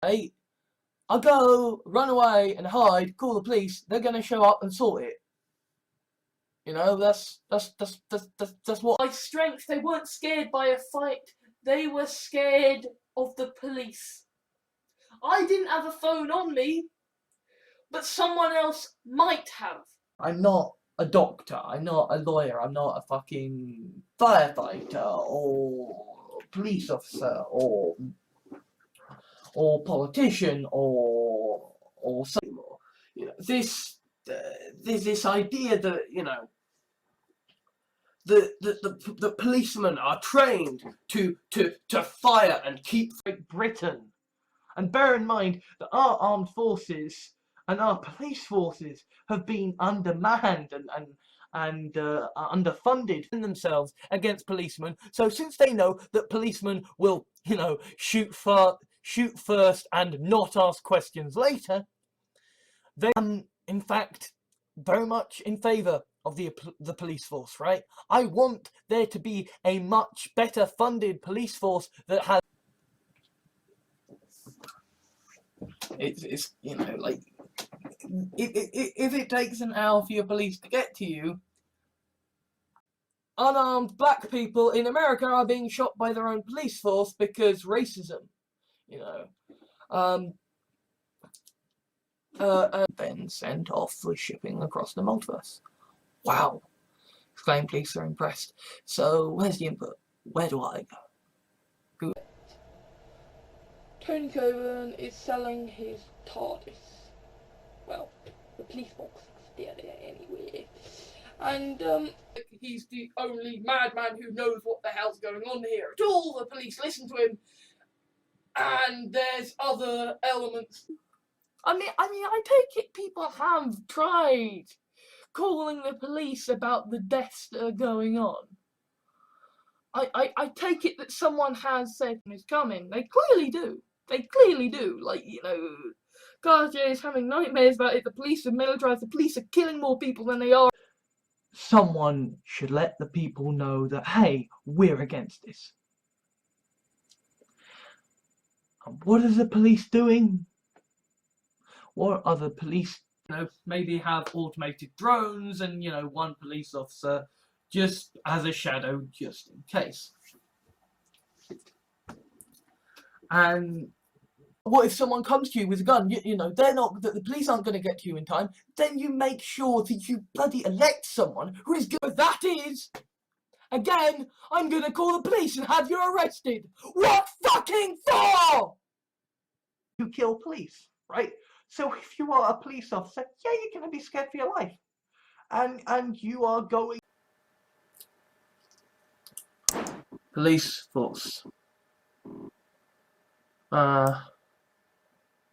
Hey, I go, run away and hide, call the police, they're gonna show up and sort it. You know, that's what. By strength, they weren't scared by a fight. They were scared of the police. I didn't have a phone on me, but someone else might have. I'm not a doctor, I'm not a lawyer, I'm not a fucking firefighter or police officer or politician or something more. You know, there's this idea that, you know, the policemen are trained to fire and keep Great Britain. And bear in mind that our armed forces and our police forces have been undermanned and underfunded in themselves against policemen. So since they know that policemen will, you know, shoot first and not ask questions later, they am in fact very much in favour of the police force, right? I want there to be a much better funded police force that has. It's you know, like, if it takes an hour for your police to get to you, unarmed black people in America are being shot by their own police force because racism, you know. Then sent off for shipping across the multiverse. Wow! Exclaimed police are impressed. So where's the input? Where do I go? Tony Coburn is selling his TARDIS. Well, the police box is there anyway. And he's the only madman who knows what the hell's going on here at all. The police listen to him. And there's other elements. I mean, I take it people have tried calling the police about the deaths that are going on. I take it that someone has said it's coming. They clearly do. They clearly do. Like, you know, Garja is having nightmares about it. The police are militarized. The police are killing more people than they are. Someone should let the people know that, hey, we're against this. And what is the police doing? What are the police, you know, maybe have automated drones and, you know, one police officer just as a shadow, just in case. And what if someone comes to you with a gun? You know, the police aren't going to get to you in time. Then you make sure that you bloody elect someone who is good. That is, again, I'm going to call the police and have you arrested. What fucking for? You kill police, right? So if you are a police officer, yeah, you're going to be scared for your life. And you are going. Police force.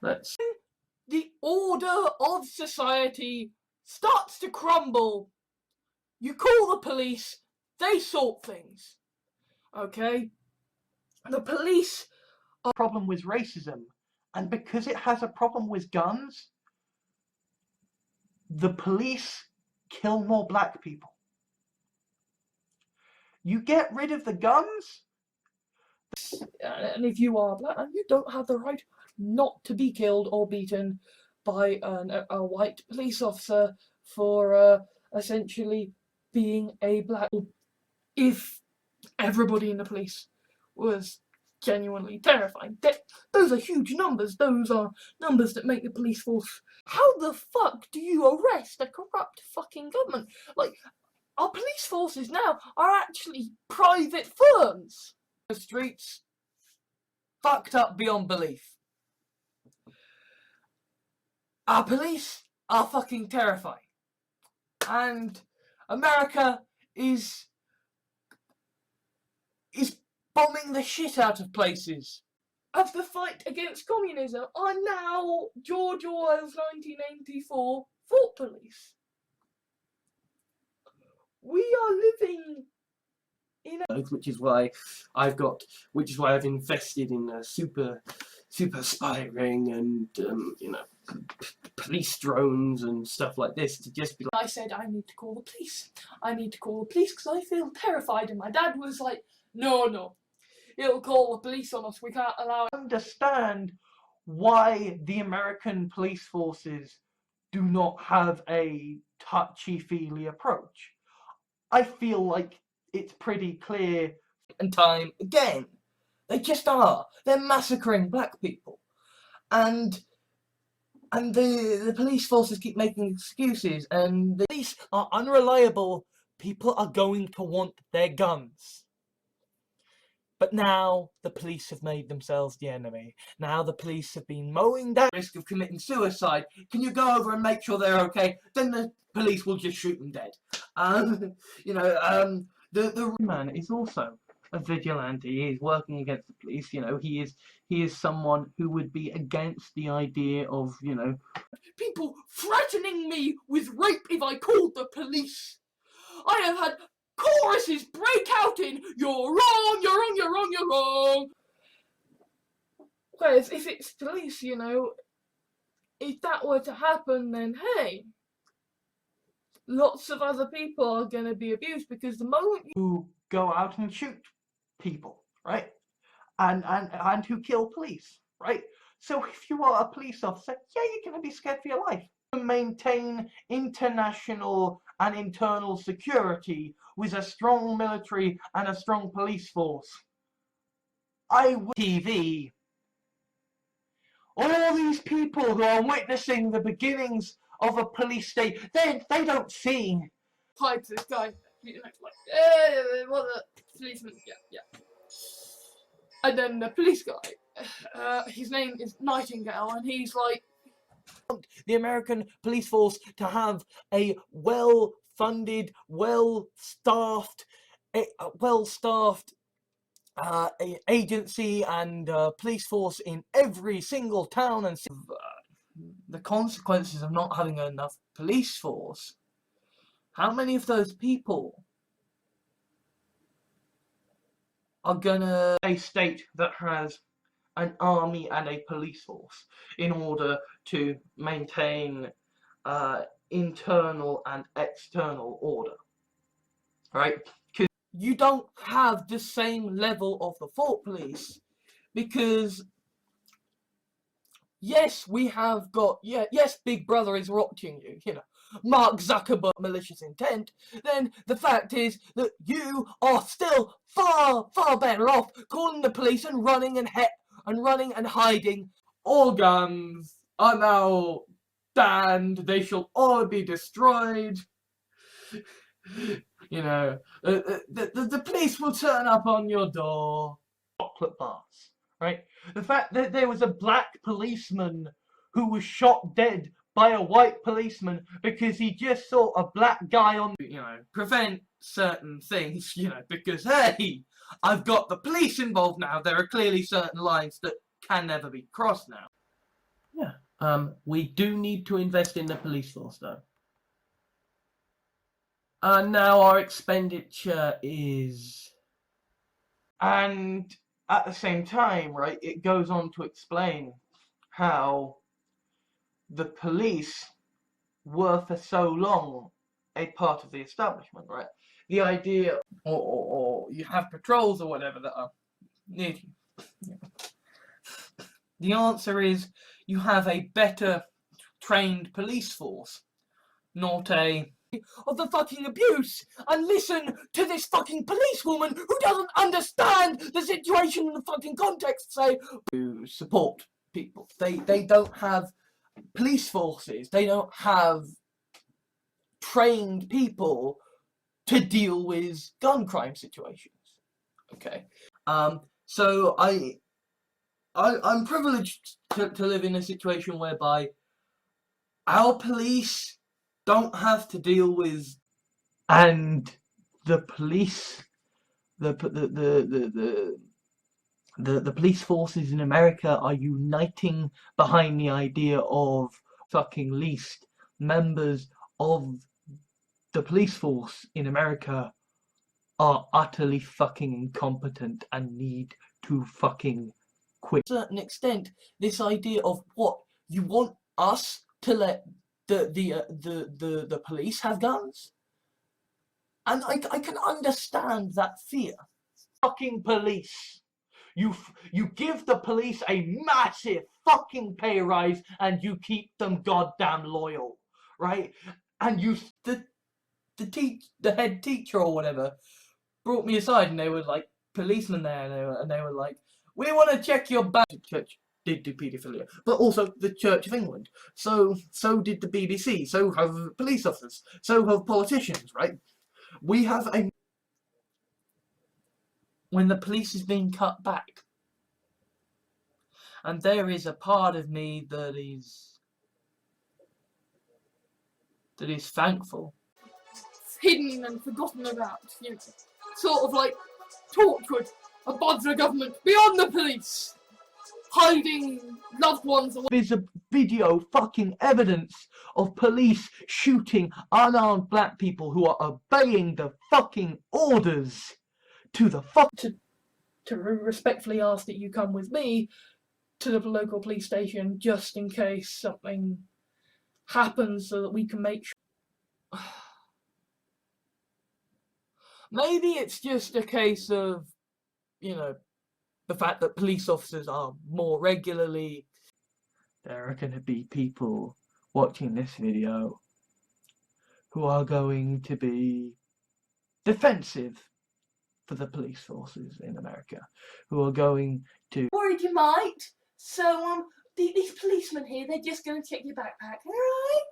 Let's. The order of society starts to crumble. You call the police, they sort things. Okay? The police are a problem with racism. And because it has a problem with guns, the police kill more black people. You get rid of the guns, and if you are black, you don't have the right not to be killed or beaten by a white police officer for essentially being a black. If everybody in the police was genuinely terrifying, those are huge numbers. Those are numbers that make the police force. How the fuck do you arrest a corrupt fucking government? Like, our police forces now are actually private firms. The streets fucked up beyond belief. Our police are fucking terrifying. And America is bombing the shit out of places. Of the fight against communism are now George Orwell's 1984 Thought Police. We are living in a... Which is why I've invested in a super spy ring and you know, police drones and stuff like this to just be like. I said I need to call the police. I need to call the police because I feel terrified, and my dad was like, no, it'll call the police on us. We can't allow it. Understand why the American police forces do not have a touchy-feely approach. I feel like it's pretty clear and time again. They just are. They're massacring black people. And the police forces keep making excuses, and the police are unreliable. People are going to want their guns. But now the police have made themselves the enemy. Now the police have been mowing down the risk of committing suicide. Can you go over and make sure they're okay? Then the police will just shoot them dead. The man is also a vigilante. He's working against the police. He is someone who would be against the idea of people threatening me with rape if I called the police. I have had choruses break out in "You're wrong, you're wrong, you're wrong, you're wrong." Whereas if it's police, if that were to happen, then hey, lots of other people are going to be abused, because the moment you go out and shoot people, right, and who kill police, right? So if you are a police officer, yeah, you're going to be scared for your life. To maintain international and internal security with a strong military and a strong police force. TV. All these people who are witnessing the beginnings of a police state, they don't see. Hi to this guy, what a policeman, yeah. And then the police guy, his name is Nightingale, and he's like, the American police force to have a well-funded, well-staffed agency and police force in every single town, and the consequences of not having enough police force. How many of those people are gonna a state that has an army and a police force in order to maintain internal and external order, right? Because you don't have the same level of the thought police, because yes, we have got, yes, Big Brother is watching you, Mark Zuckerberg malicious intent. Then the fact is that you are still far, far better off calling the police and running and hiding. All guns are now banned. They shall all be destroyed. The police will turn up on your door. Chocolate bars, right? The fact that there was a black policeman who was shot dead by a white policeman because he just saw a black guy on, prevent certain things, because hey, I've got the police involved now. There are clearly certain lines that can never be crossed now. Yeah. We do need to invest in the police force, though. Now our expenditure is... And at the same time, right, it goes on to explain how the police were for so long a part of the establishment, right? The idea, or you have patrols or whatever that are near you. The answer is you have a better trained police force, not a of the fucking abuse, and listen to this fucking policewoman who doesn't understand the situation in the fucking context say to support people. They don't have police forces, they don't have trained people to deal with gun crime situations. Okay. So I'm privileged to live in a situation whereby our police don't have to deal with, and the police, the police forces in America are uniting behind the idea of fucking least members of the police force in America are utterly fucking incompetent and need to fucking quit. To a certain extent, this idea of what you want us to let the police have guns, and I can understand that fear. Fucking police, You give the police a massive fucking pay rise and you keep them goddamn loyal, right? And the head teacher or whatever brought me aside, and they were like policemen there, and they were like, "We want to check your badge." Church did do paedophilia, but also the Church of England. So did the BBC. So have police officers. So have politicians, right? We have a when the police is being cut back, and there is a part of me that is thankful. Hidden and forgotten about, you know, sort of like Torchwood, above the government, beyond the police, hiding loved ones away. There's a video fucking evidence of police shooting unarmed black people who are obeying the fucking orders to the fuck. To respectfully ask that you come with me to the local police station just in case something happens, so that we can make sure. Maybe it's just a case of, you know, the fact that police officers are more regularly. There are going to be people watching this video who are going to be defensive for the police forces in America, who are going to. Worried you might. So, these policemen here, they're just going to check your backpack, alright?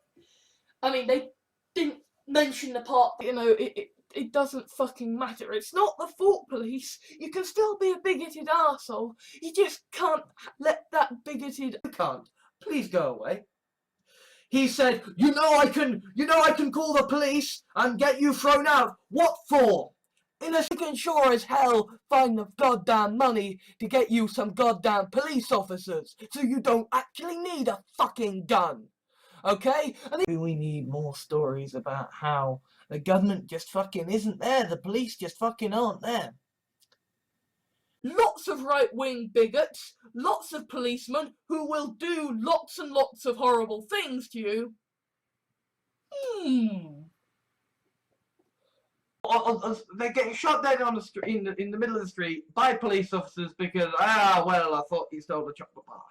I mean, they didn't mention the part, You know, it doesn't fucking matter. It's not the fault police. You can still be a bigoted arsehole. You just can't let that bigoted. I can't. Please go away. He said, you know I can call the police and get you thrown out. What for? You can sure as hell find the goddamn money to get you some goddamn police officers, so you don't actually need a fucking gun. Okay? And we need more stories about how the government just fucking isn't there, the police just fucking aren't there. Lots of right-wing bigots, lots of policemen who will do lots and lots of horrible things to you. They're getting shot dead on the street, in the middle of the street by police officers because, I thought he stole a chocolate bar,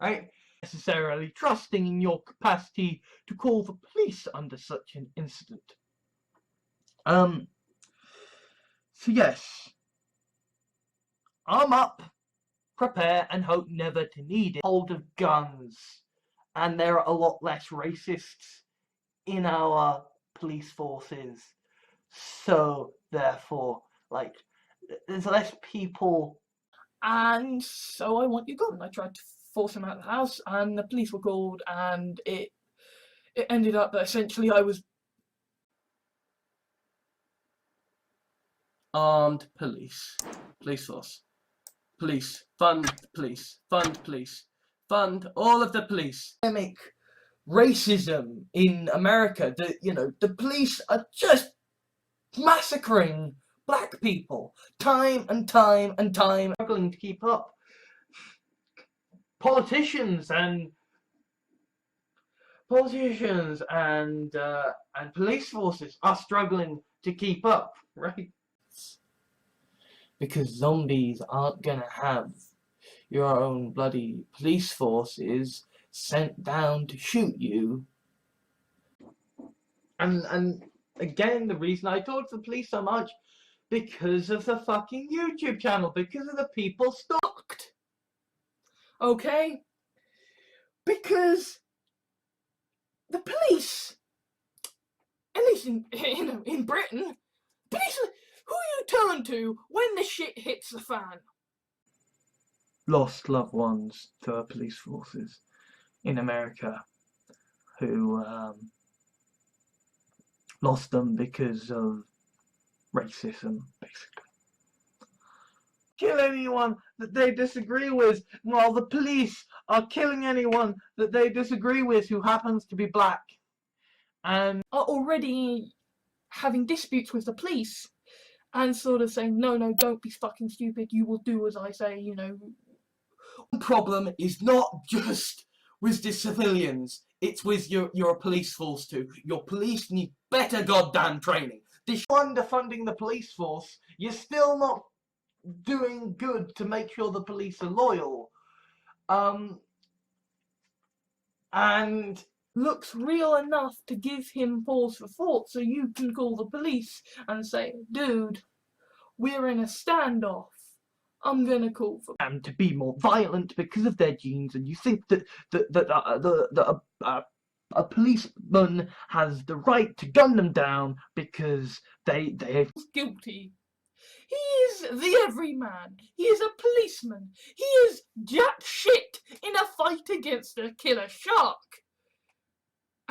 right? Necessarily trusting in your capacity to call the police under such an incident. So yes, arm up, prepare, and hope never to need it. Hold of guns, and there are a lot less racists in our police forces. So therefore, like, there's less people. And so I want you gone. I tried to force him out of the house, and the police were called, and it ended up that essentially I was armed police force. Police, fund police, fund police, fund all of the police. Systemic racism in America. The police are just massacring black people time and time and time, Struggling to keep up. Politicians and police forces are struggling to keep up, right? Because zombies aren't gonna have your own bloody police forces sent down to shoot you. And again, the reason I talk to the police so much, because of the fucking YouTube channel, because of the people stalked. Okay? Because the police, at least in Britain, police are who you turn to when the shit hits the fan. Lost loved ones to our police forces in America who lost them because of racism, basically. Kill anyone that they disagree with, while the police are killing anyone that they disagree with who happens to be black. And Are already having disputes with the police and sort of saying, no, don't be fucking stupid, you will do as I say, you know. the problem is not just with the civilians, it's with your police force too. Your police need better goddamn training. This underfunding the police force, you're still not doing good to make sure the police are loyal. And looks real enough to give him pause for thought, so you can call the police and say, dude, we're in a standoff. I'm gonna call for them to be more violent because of their genes, and you think that a policeman has the right to gun them down because they guilty. He is the everyman. He is a policeman. He is jack shit in a fight against a killer shark.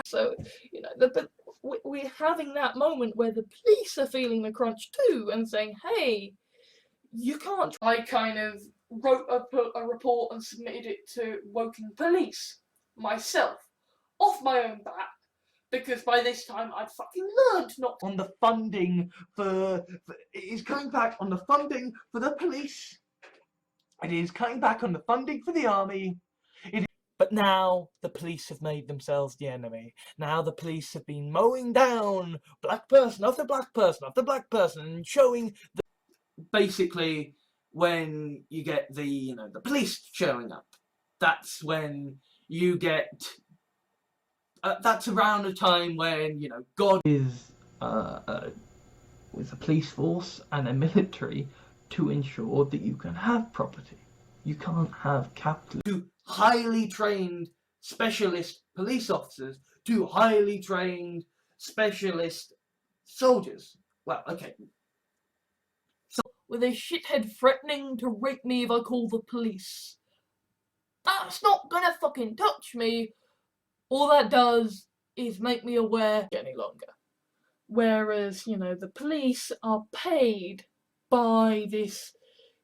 So, you know, we're having that moment where the police are feeling the crunch too and saying, hey, you can't. I kind of wrote a report and submitted it to Woking Police myself, off my own back, because by this time I'd fucking learned not on the funding for it is coming back on the funding for the police. It is coming back on the funding for the army. But now the police have made themselves the enemy. Now the police have been mowing down black person after black person after black person and showing the basically when you get the the police showing up, that's when you get that's around the time when God is with a police force and a military to ensure that you can have property. You can't have capital. To highly trained specialist police officers, to highly trained specialist soldiers. Well, okay. So, with a shithead threatening to rape me if I call the police. That's not gonna fucking touch me. All that does is make me aware any longer. Whereas, the police are paid by this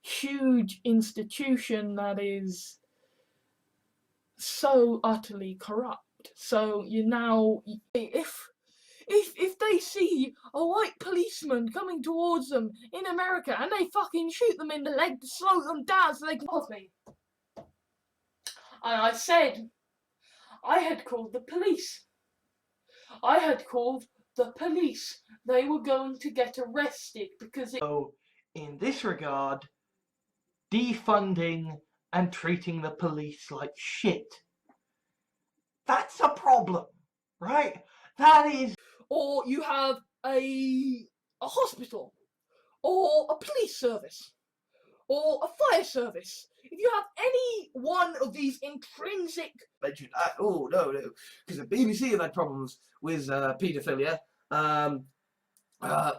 huge institution that is so utterly corrupt. So if they see a white policeman coming towards them in America and they fucking shoot them in the leg to slow them down so they can pause me. And I said I had called the police. I had called the police. They were going to get arrested because So, in this regard, defunding and treating the police like shit. That's a problem, right? That is... Or you have a hospital, or a police service, or a fire service. If you have any one of these intrinsic... Oh, no, because the BBC have had problems with paedophilia.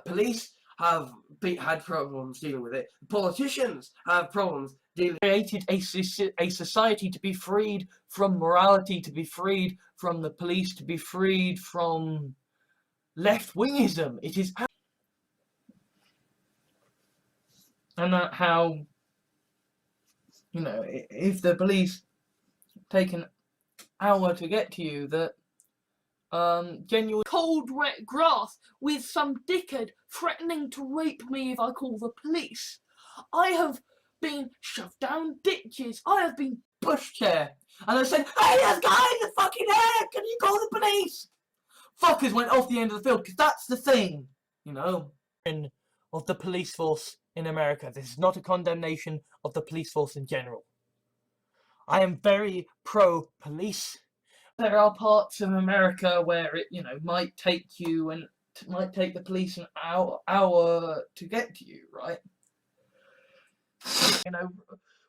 Police have had problems dealing with it. Politicians have problems dealing. Created a society to be freed from morality, to be freed from the police, to be freed from left-wingism. It is, and that how if the police take an hour to get to you, that genuine cold wet grass with some dickhead threatening to rape me if I call the police. I have been shoved down ditches. I have been pushchair. And I said, hey, there's a guy in the fucking air, can you call the police? Fuckers went off the end of the field, because that's the thing, of the police force in America. This is not a condemnation of the police force in general. I am very pro-police. There are parts of America where it, might take you and might take the police an hour to get to you, right?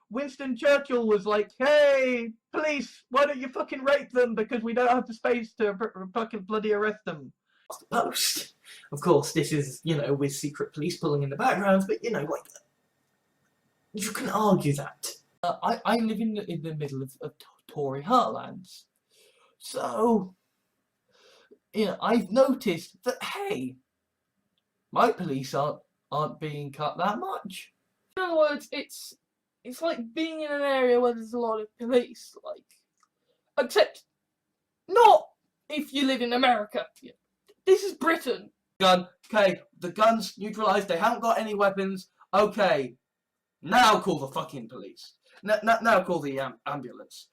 Winston Churchill was like, hey, police, why don't you fucking rape them because we don't have the space to fucking bloody arrest them. Post. Of course, this is, with secret police pulling in the background, but, you can argue that. I live in the middle of Tory heartlands. So, I've noticed that, hey, my police aren't being cut that much. In other words, it's like being in an area where there's a lot of police, except not if you live in America. This is Britain. Gun, okay, the gun's neutralized, they haven't got any weapons, okay, now call the fucking police. Now call the ambulance.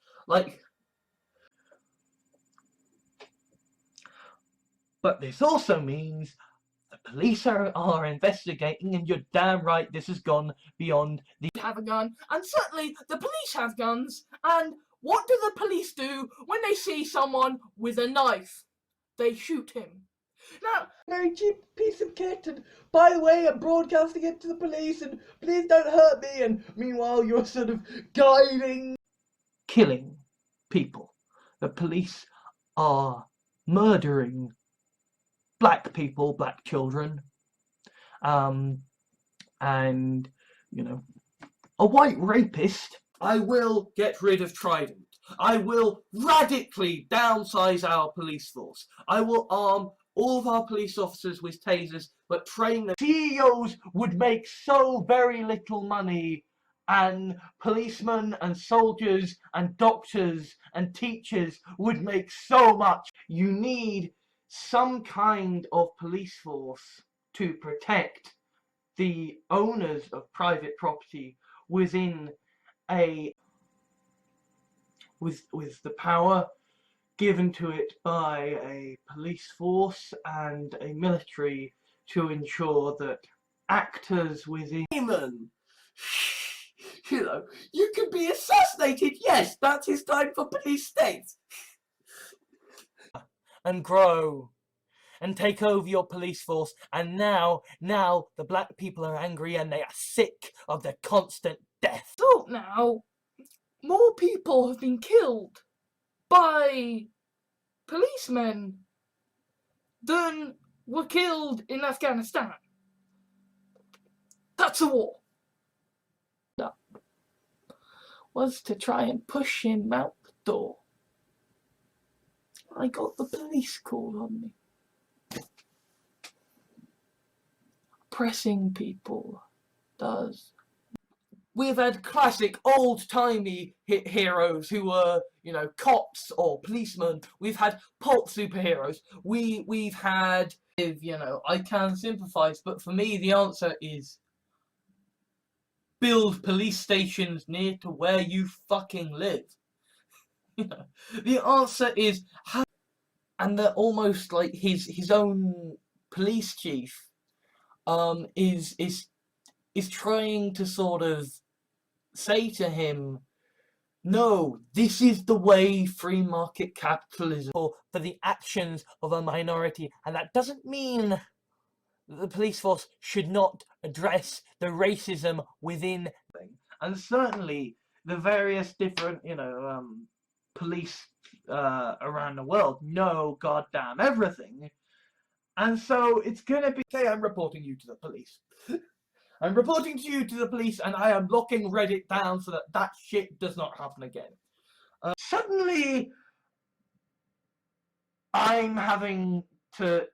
But this also means the police are investigating, and you're damn right this has gone beyond the... Have a gun, and certainly the police have guns, and what do the police do when they see someone with a knife? They shoot him. Now, very cheap piece of kit, and by the way, I'm broadcasting it to the police, and please don't hurt me, and meanwhile you're sort of guiding... Killing people. The police are murdering black people, black children, and, you know, a white rapist. I will get rid of Trident. I will radically downsize our police force. I will arm all of our police officers with tasers, but train them. CEOs would make so very little money, and policemen and soldiers and doctors and teachers would make so much. You need some kind of police force to protect the owners of private property within a... with the power given to it by a police force and a military to ensure that actors within... You know, you could be assassinated. Yes, that is time for police states. And grow and take over your police force, and now the black people are angry and they are sick of the constant death. So now, more people have been killed by policemen than were killed in Afghanistan. That's a war. Was to try and push him out the door. I got the police called on me. Pressing people does. We've had classic old-timey heroes who were, you know, cops or policemen. We've had pulp superheroes. We've had, you know, I can sympathise, but for me the answer is build police stations near to where you fucking live. You know, the answer is how, and they're almost like his own police chief is trying to sort of say to him, no, this is the way free market capitalism for the actions of a minority, and that doesn't mean that the police force should not address the racism within. And certainly the various different, you know, police around the world know goddamn everything, and so it's gonna be, okay, I'm reporting you to the police. I'm reporting you to the police, and I am locking Reddit down so that that shit does not happen again. Suddenly I'm having to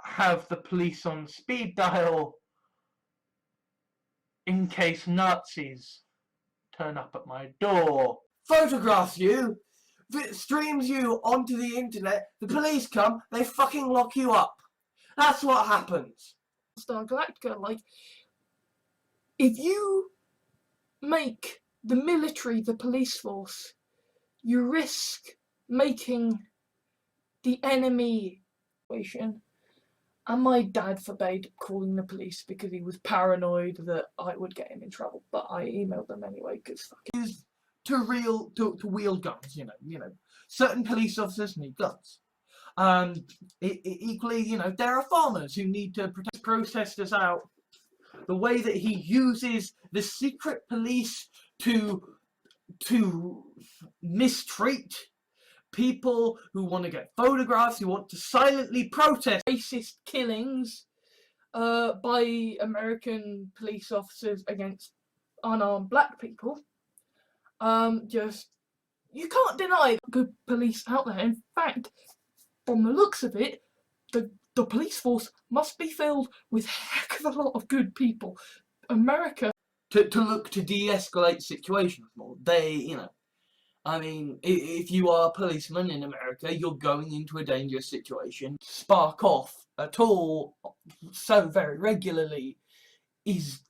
have the police on speed dial in case Nazis turn up at my door. Photographs you, streams you onto the internet, the police come, they fucking lock you up. That's what happens. Star Galactica, like, if you make the military the police force, you risk making the enemy situation. And my dad forbade calling the police because he was paranoid that I would get him in trouble. But I emailed them anyway because fucking to wield guns. You know, certain police officers need guns. Equally, you know, there are farmers who need to protect protesters out. The way that he uses the secret police to mistreat people who want to get photographs, who want to silently protest racist killings by American police officers against unarmed black people. Just, you can't deny good police out there. In fact, from the looks of it, the police force must be filled with a heck of a lot of good people. America to look to de-escalate situations more. They, you know, I mean, if you are a policeman in America, you're going into a dangerous situation. Spark off at all so very regularly is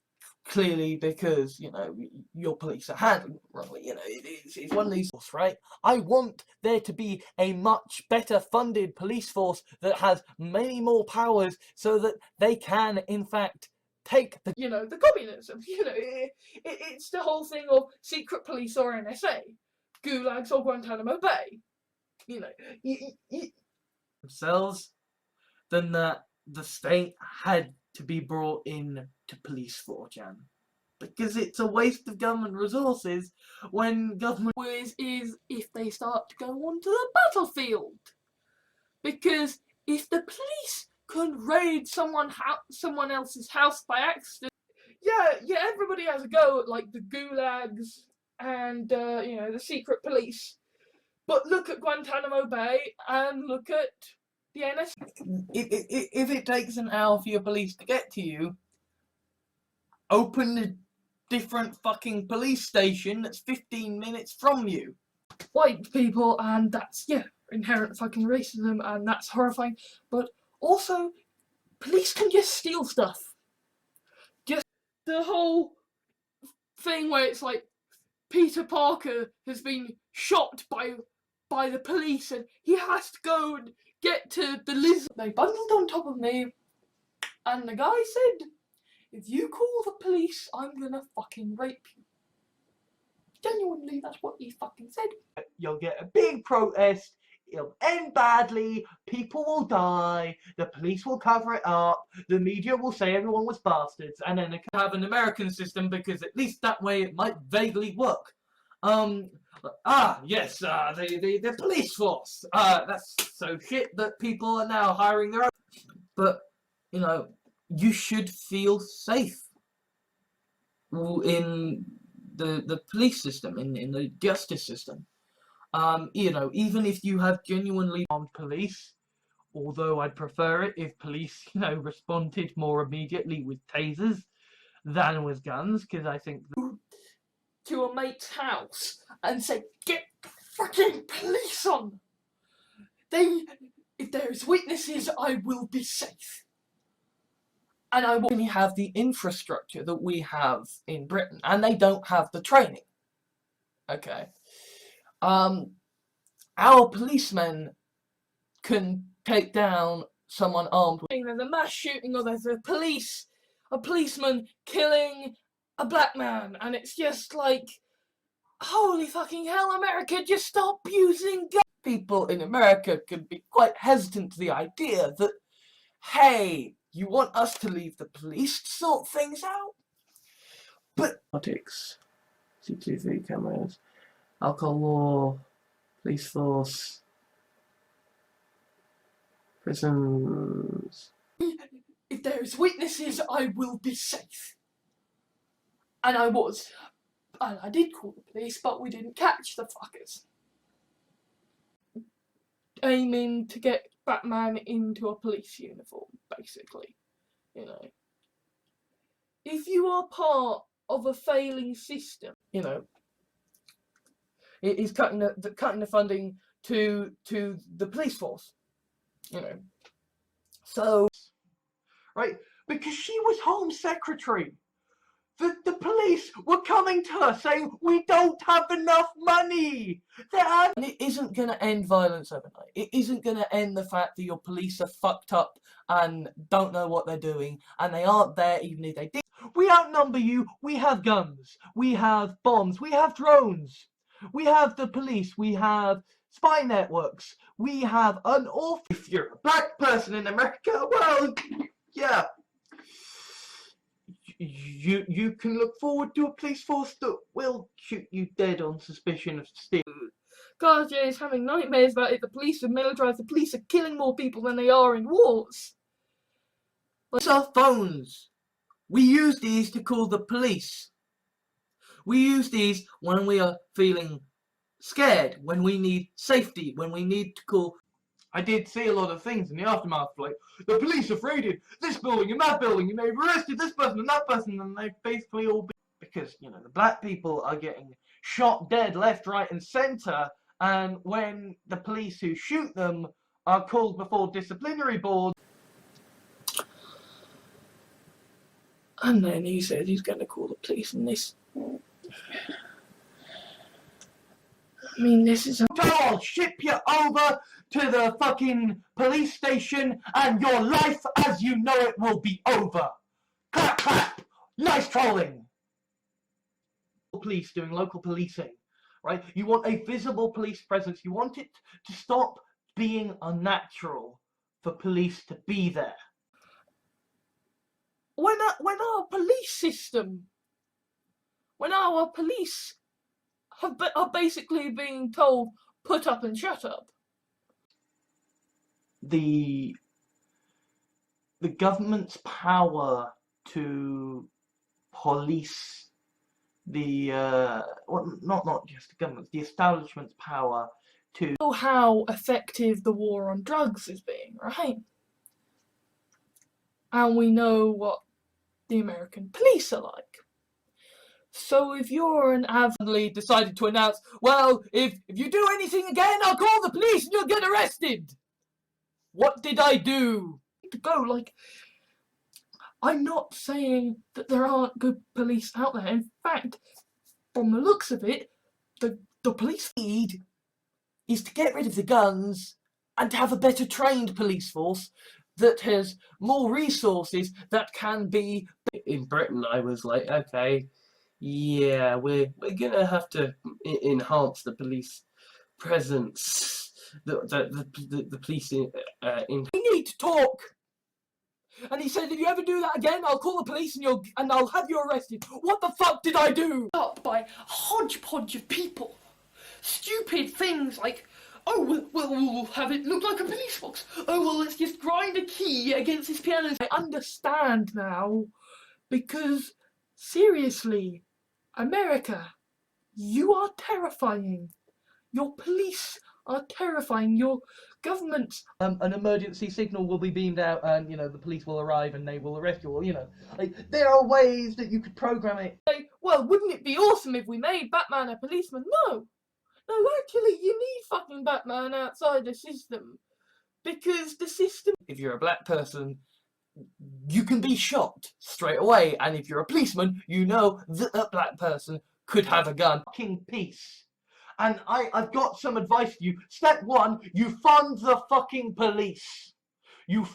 clearly because, you know, your police are handling it wrongly. You know, it's one of these, right? I want there to be a much better funded police force that has many more powers so that they can, in fact, take the... You know, the communism. You know, it's the whole thing of secret police or NSA, gulags or Guantanamo Bay. You know, themselves, then that the state had to be brought in to police for, Jan. Because it's a waste of government resources when government is if they start to go onto the battlefield. Because if the police can raid someone else's house by accident, yeah, everybody has a go at like the gulags and you know, the secret police. But look at Guantanamo Bay and look at the NSA. if it takes an hour for your police to get to you, open a different fucking police station that's 15 minutes from you. White people, and that's, yeah, inherent fucking racism, and that's horrifying. But also, police can just steal stuff. Just the whole thing where it's like Peter Parker has been shot by the police and he has to go and get to the lizard. They bundled on top of me, and the guy said, if you call the police, I'm gonna fucking rape you. Genuinely, that's what he fucking said. You'll get a big protest, it'll end badly, people will die, the police will cover it up, the media will say everyone was bastards, and then they can have an American system because at least that way it might vaguely work. Yes, the police force. That's so shit that people are now hiring their own. But, you know, you should feel safe in the police system, in the justice system. You know, even if you have genuinely armed police, although I'd prefer it if police, you know, responded more immediately with tasers than with guns, because I think to a mate's house and say, get the fucking police on! If there's witnesses, I will be safe. And I will really have the infrastructure that we have in Britain, and they don't have the training. Okay. Our policemen can take down someone armed with... There's a mass shooting, or there's a policeman killing a black man, and it's just like, holy fucking hell, America, just stop using guns. People in America can be quite hesitant to the idea that, hey, you want us to leave the police to sort things out? But politics, CCTV cameras, alcohol law, police force, prisons. If there's witnesses, I will be safe. And I was. And I did call the police, but we didn't catch the fuckers. Aiming to get Batman into a police uniform, basically. You know. If you are part of a failing system, you know, it is cutting the funding to the police force. You know. So, right, because she was Home Secretary. The police were coming to her saying, we don't have enough money. And it isn't going to end violence overnight. It isn't going to end the fact that your police are fucked up and don't know what they're doing, and they aren't there even if they did. We outnumber you. We have guns. We have bombs. We have drones. We have the police. We have spy networks. We have an awful... If you're a black person in America, well, yeah. You can look forward to a police force that will shoot you dead on suspicion of stealing. God, Jay is having nightmares about it. The police are militarized. The police are killing more people than they are in wars. It's our phones. We use these to call the police. We use these when we are feeling scared, when we need safety, when we need to call... I did see a lot of things in the aftermath, like, the police have raided this building and that building, and they've arrested this person and that person, and they've basically all been... Because, you know, the black people are getting shot dead left, right and centre, and when the police who shoot them are called before disciplinary boards... And then he says he's going to call the police, and this... I mean, this is... I'll ship you over to the fucking police station and your life as you know it will be over. Clap, clap. Nice trolling. Police doing local policing, right? You want a visible police presence. You want it to stop being unnatural for police to be there. When our police system, when our police are basically being told, put up and shut up. The government's power to police well, not just the government, the establishment's power to Know how effective the war on drugs is being, right? And we know what the American police are like. So if you're an avidly decided to announce, well, if you do anything again, I'll call the police and you'll get arrested. What did I do? To go, like, I'm not saying that there aren't good police out there. In fact, from the looks of it, the police need is to get rid of the guns and to have a better trained police force that has more resources that can be... In Britain, I was like, okay, yeah, we're gonna have to enhance the police presence, the police in. We need to talk. And he said, if you ever do that again, I'll call the police and I'll have you arrested. What the fuck did I do? Up by a hodgepodge of people. Stupid things like, oh, we'll have it look like a police box. Oh, well, let's just grind a key against this piano. I understand now, because, seriously, America, you are terrifying. Your police are terrifying. Your government... an emergency signal will be beamed out and, you know, the police will arrive and they will arrest you, or, you know, like, there are ways that you could program it. Say, well, wouldn't it be awesome if we made Batman a policeman? No, actually, you need fucking Batman outside the system. Because the system... If you're a black person, you can be shot straight away, and if you're a policeman, you know that a black person could have a gun. Fucking peace. And I've got some advice for you. Step one, you fund the fucking police. You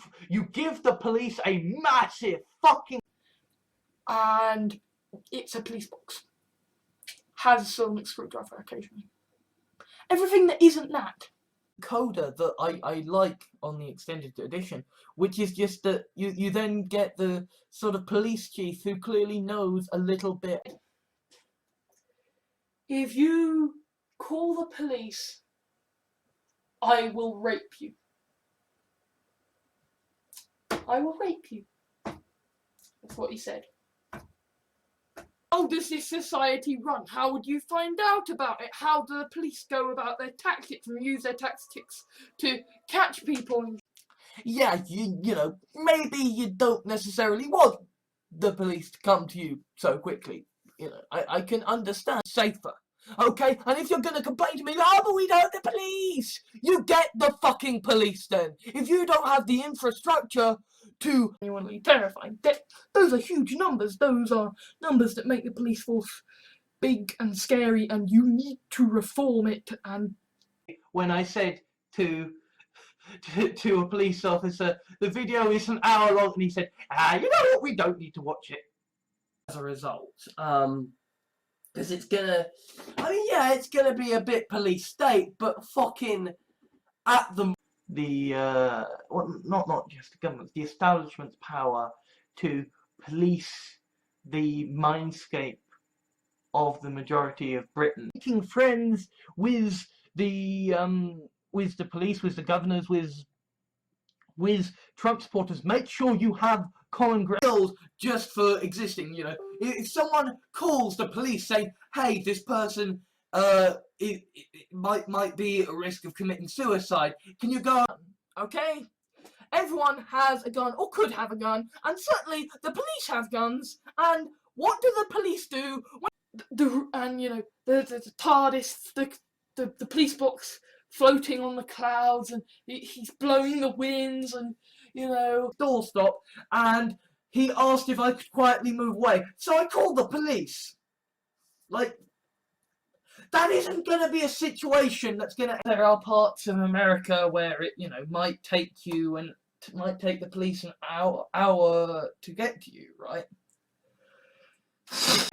give the police a massive fucking... And it's a police box. Has a sonic screwdriver occasionally. Everything that isn't that. Coda that I like on the extended edition, which is just that you then get the sort of police chief who clearly knows a little bit. If you call the police, I will rape you. I will rape you. That's what he said. How does this society run? How would you find out about it? How do the police go about their tactics and use their tactics to catch people? Yeah, you know, maybe you don't necessarily want the police to come to you so quickly. You know, I can understand. Safer. Okay? And if you're gonna complain to me, oh, but we don't have the police! You get the fucking police then! If you don't have the infrastructure to... Genuinely terrifying. Those are huge numbers. Those are numbers that make the police force big and scary, and you need to reform it. And when I said to a police officer, the video is an hour long, and he said, you know what, we don't need to watch it. As a result, because it's gonna, I mean, yeah, it's gonna be a bit police state, but fucking at the well, not just the government, the establishment's power to police the mindscape of the majority of Britain. Making friends with the police, with the governors, with Trump supporters. Make sure you have common ground just for existing. You know, if someone calls the police saying, "Hey, this person it might be at risk of committing suicide," can you go? Okay, everyone has a gun or could have a gun, and certainly the police have guns. And what do the police do when and you know the TARDIS, the police box floating on the clouds, and he's blowing the winds, and you know, doorstop, and he asked if I could quietly move away, so I called the police. Like, that isn't going to be a situation that's going to... There are parts of America where it, might take you and might take the police an hour to get to you, right?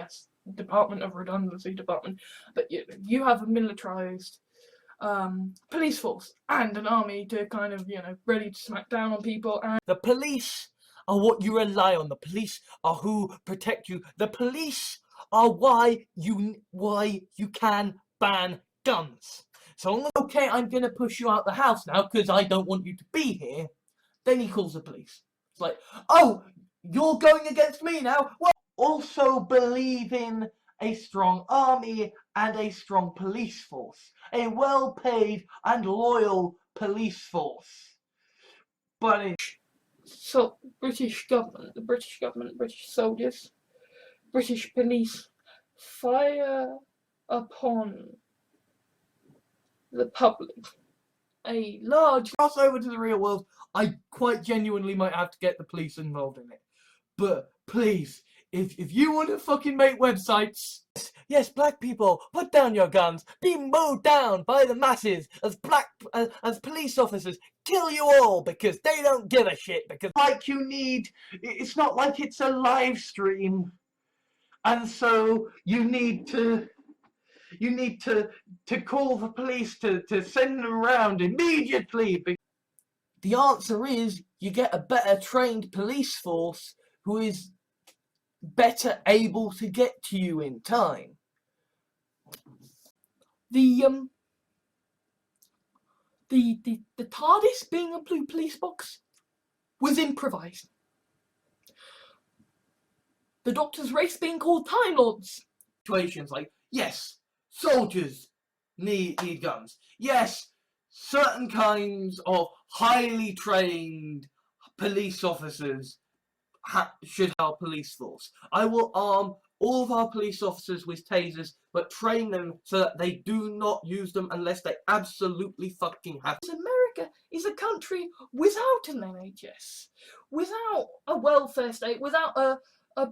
Yes, Department of Redundancy Department. But you have a militarized police force and an army to kind of, ready to smack down on people. And the police are what you rely on. The police are who protect you. The police are why you can ban guns. So, okay, I'm gonna push you out the house now because I don't want you to be here. Then he calls the police. It's like, oh, you're going against me now? Well, also believe in a strong army and a strong police force. A well-paid and loyal police force. But so British government, British soldiers, British police fire upon the public. A large crossover to the real world, I quite genuinely might have to get the police involved in it. But please, if you want to fucking make websites, yes, black people, put down your guns, be mowed down by the masses as police officers, kill you all because they don't give a shit. Because it's not like it's a live stream, and so you need to call the police to send them around immediately. The answer is you get a better trained police force who is better able to get to you in time. The TARDIS being a blue police box was improvised. The Doctor's race being called Time Lords. Situations like, yes, soldiers need guns. Yes, certain kinds of highly trained police officers should have a police force. I will arm all of our police officers with tasers, but train them so that they do not use them unless they absolutely fucking have to. America is a country without an NHS, without a welfare state, without a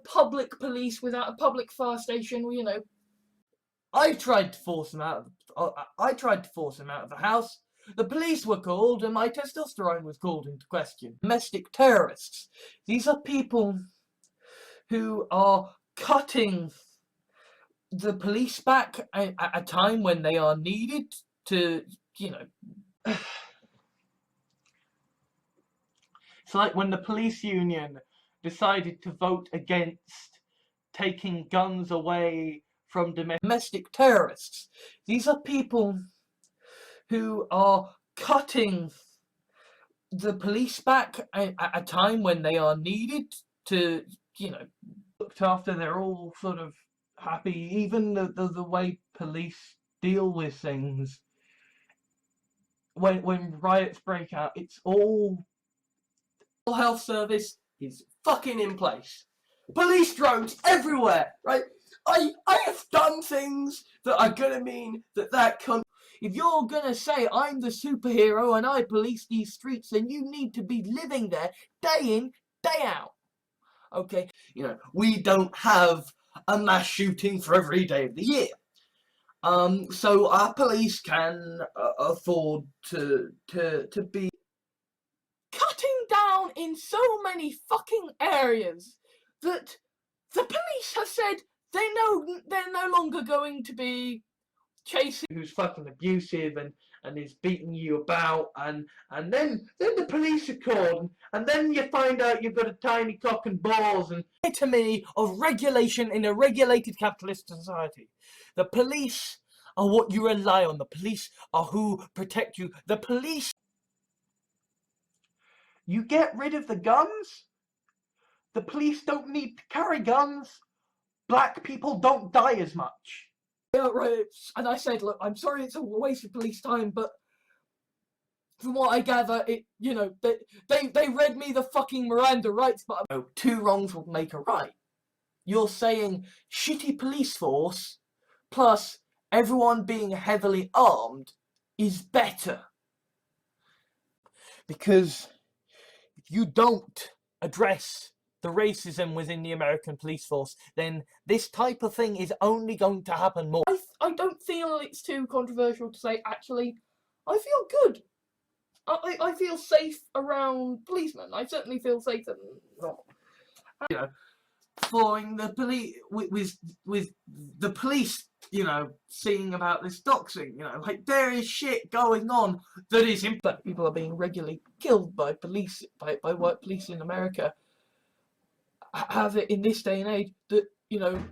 public police, without a public fire station, I tried to force him out of the house. The police were called and my testosterone was called into question. Domestic terrorists. These are people who are cutting the police back at a time when they are needed to, It's like when the police union decided to vote against taking guns away from domestic terrorists. These are people who are cutting the police back at a time when they are needed to, looked after. They're all sort of happy. Even the way police deal with things. When riots break out, it's all health service is fucking in place. Police drones everywhere, right? I have done things that are gonna mean that country. If you're gonna say I'm the superhero and I police these streets, then you need to be living there day in, day out. Okay? We don't have a mass shooting for every day of the year. So our police can afford to be cutting down in so many fucking areas that the police have said they're no longer going to be chasing who's fucking abusive and is beating you about, and then the police are called, and then you find out you've got a tiny cock and balls. And epitome of regulation in a regulated capitalist society. The police are what you rely on. The police are who protect you. The police. You get rid of the guns. The police don't need to carry guns. Black people don't die as much. Yeah, right. And I said, look, I'm sorry it's a waste of police time, but from what I gather, they read me the fucking Miranda rights, but two wrongs will make a right. You're saying shitty police force plus everyone being heavily armed is better. Because if you don't address the racism within the American police force, then this type of thing is only going to happen more. I don't feel it's too controversial to say, actually, I feel good. I feel safe around policemen. I certainly feel safe and You know, following the police with the police, you know, seeing about this doxing, you know, like there is shit going on that is black people are being regularly killed by police, by white police in America. Have it in this day and age that, you know,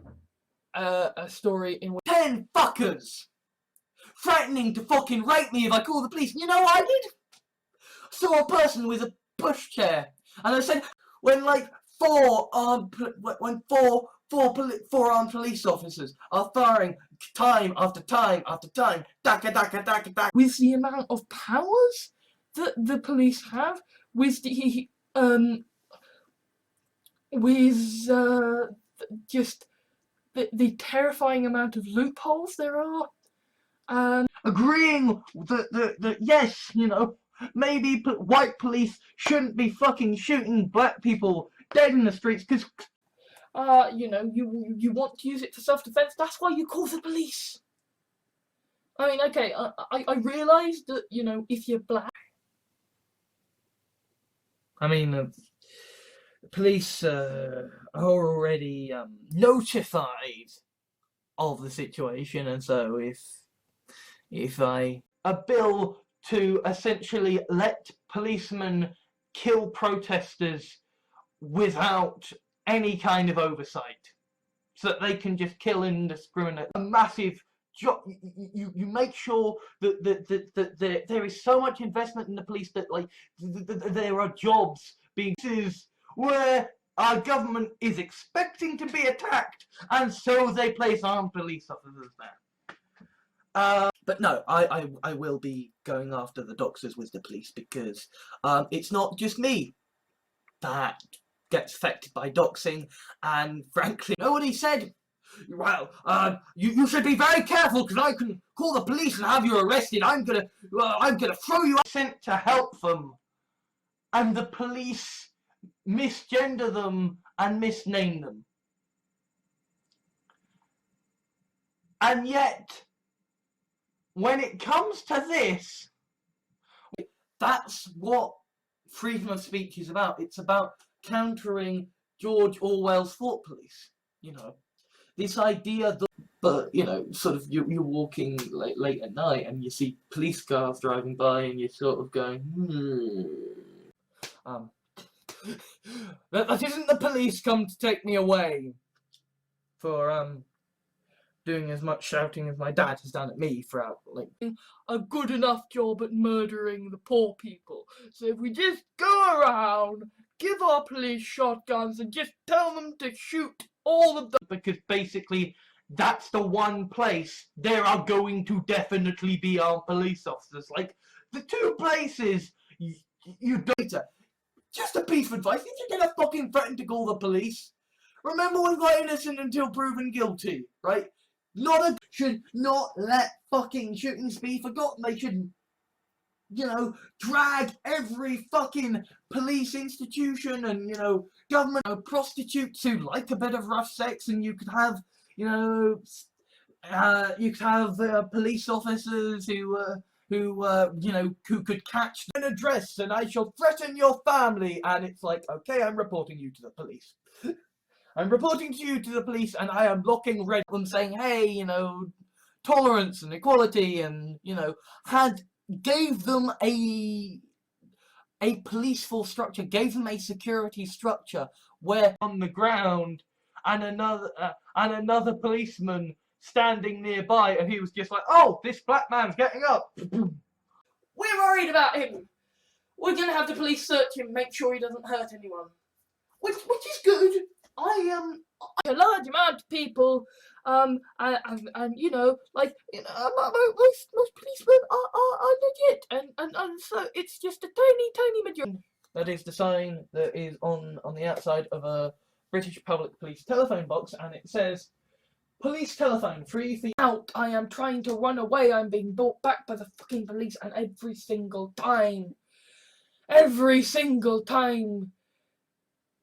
a story in which 10 fuckers threatening to fucking rape me if I call the police. And you know what I did? Saw a person with a pushchair, and I said, when like four armed police officers are firing time after time after time, daka daka daka daka, with the amount of powers that the police have, with the just the terrifying amount of loopholes there are, and agreeing that yes, you know, maybe white police shouldn't be fucking shooting black people dead in the streets because you know, you want to use it for self-defense. That's why you call the police. I mean, okay, I realise that, you know, if you're black, I mean, police are already notified of the situation, and so if a bill to essentially let policemen kill protesters without any kind of oversight, so that they can just kill indiscriminate, a massive job. You make sure that there is so much investment in the police that like there are jobs being where our government is expecting to be attacked, and so they place armed police officers there. But no, I will be going after the doxers with the police, because it's not just me that gets affected by doxing, and frankly, you know what he said? Well, you should be very careful, because I can call the police and have you arrested. I'm gonna throw you out. Sent to help them, and the police misgender them and misname them. And yet, when it comes to this, that's what freedom of speech is about. It's about countering George Orwell's thought police. You know, this idea that, but you know, sort of you're walking late at night and you see police cars driving by and you're sort of going, that isn't the police come to take me away for doing as much shouting as my dad has done at me throughout, like, a good enough job at murdering the poor people. So if we just go around, give our police shotguns and just tell them to shoot all of them. Because basically that's the one place there are going to definitely be armed police officers. Like, the two places you don't. Just a piece of advice, if you're gonna fucking threaten to call the police, remember we've got innocent until proven guilty, right? Should not let fucking shootings be forgotten. They should, you know, drag every fucking police institution and, you know, government, prostitutes who like a bit of rough sex, and you could have, you know, police officers who you know, who could catch an address, and I shall threaten your family, and it's like, okay, I'm reporting you to the police. I'm reporting you to the police, and I am locking red them, saying, hey, you know, tolerance and equality, and, you know, gave them a police force structure, gave them a security structure where on the ground, and another policeman standing nearby, and he was just like, oh, this black man's getting up. We're worried about him. We're gonna have the police search him, make sure he doesn't hurt anyone. Which is good. A large amount of people, and you know, like, you know, most policemen are legit, and so it's just a tiny majority. That is the sign that is on the outside of a British public police telephone box, and it says, police telephone, free for out. I am trying to run away. I'm being brought back by the fucking police, and every single time,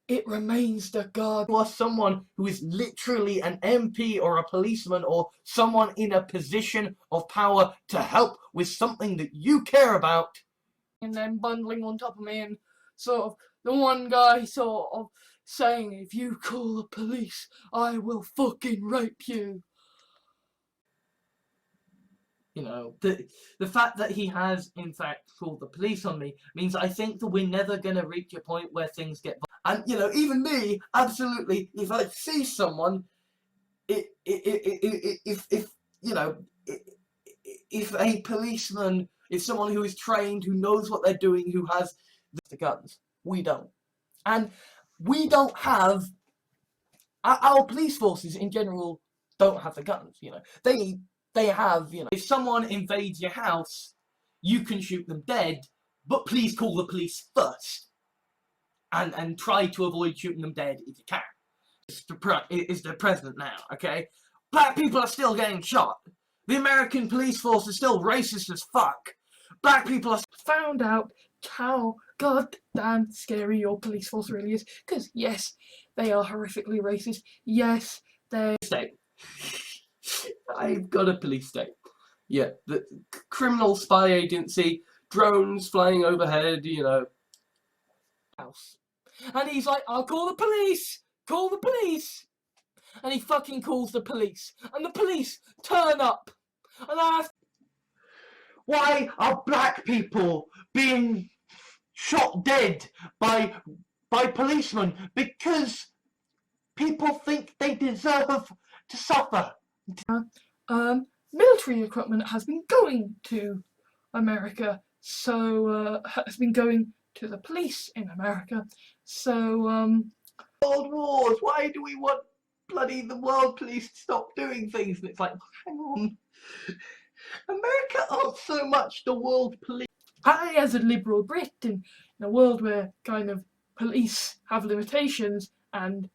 it remains the guard. You are someone who is literally an MP or a policeman or someone in a position of power to help with something that you care about. And then bundling on top of me, and sort of the one guy sort of saying, if you call the police, I will fucking rape you. You know, the fact that he has, in fact, called the police on me means I think that we're never going to reach a point where things get... And, you know, even me, absolutely, if I see someone, if you know, if a policeman, if someone who is trained, who knows what they're doing, who has the guns, we don't. And we don't have... Our police forces, in general, don't have the guns, you know. They have, you know, if someone invades your house, you can shoot them dead, but please call the police first. And try to avoid shooting them dead if you can. It's the president now, okay? Black people are still getting shot. The American police force is still racist as fuck. Black people are... Found out how goddamn scary your police force really is. Because, yes, they are horrifically racist. Yes, they... State. I've got a police state. Yeah, the criminal spy agency, drones flying overhead, you know. House. And he's like, I'll call the police! Call the police! And he fucking calls the police. And the police turn up. And I ask, why are black people being shot dead by policemen? Because people think they deserve to suffer. military equipment has been going to America, so has been going to the police in America. So World wars. Why do we want bloody the world police to stop doing things? And it's like, hang on, America aren't so much the world police. I, as a liberal Brit, in a world where kind of police have limitations and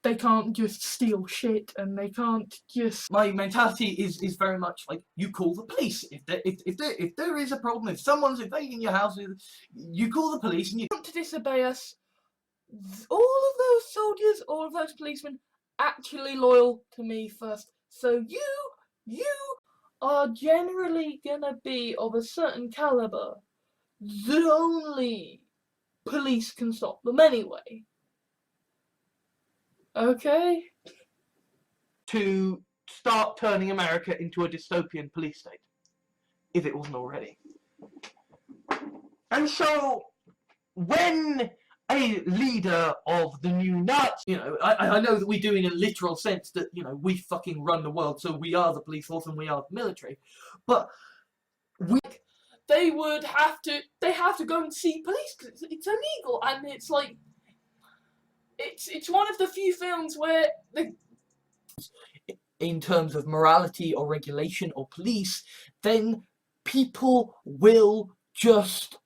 they can't just steal shit and they can't just... My mentality is very much like, you call the police. If there is a problem, if someone's invading your house, you call the police and you... want to disobey us. All of those soldiers, all of those policemen, actually loyal to me first. So you are generally gonna be of a certain caliber that only police can stop them anyway. Okay? To start turning America into a dystopian police state, if it wasn't already. And so, when a leader of the new Nazis, you know, I know that we do in a literal sense that, you know, we fucking run the world, so we are the police force and we are the military, but they have to go and see police because it's illegal, and it's like, it's one of the few films where in terms of morality or regulation or police, then people will just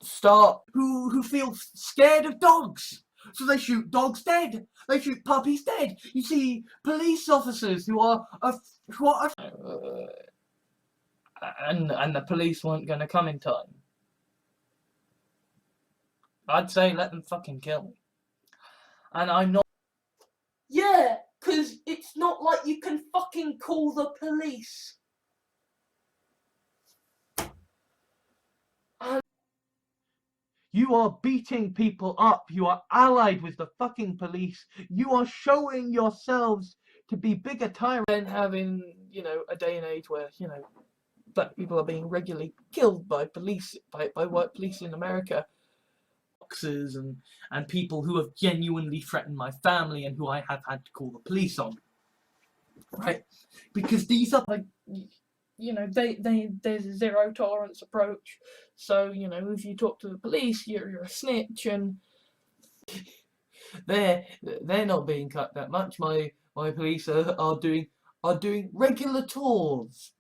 start who feel scared of dogs, so they shoot dogs dead, they shoot puppies dead. You see police officers who are and the police weren't going to come in time. I'd say let them fucking kill me. And I'm not... Yeah, because it's not like you can fucking call the police. You are beating people up. You are allied with the fucking police. You are showing yourselves to be bigger tyrants than having, you know, a day and age where, you know, black people are being regularly killed by police, by white police in America. Boxers and people who have genuinely threatened my family and who I have had to call the police on. Right? Because these are... like, you know, there's a zero tolerance approach. So, you know, if you talk to the police, you're a snitch, and they're not being cut that much. My police are doing regular tours,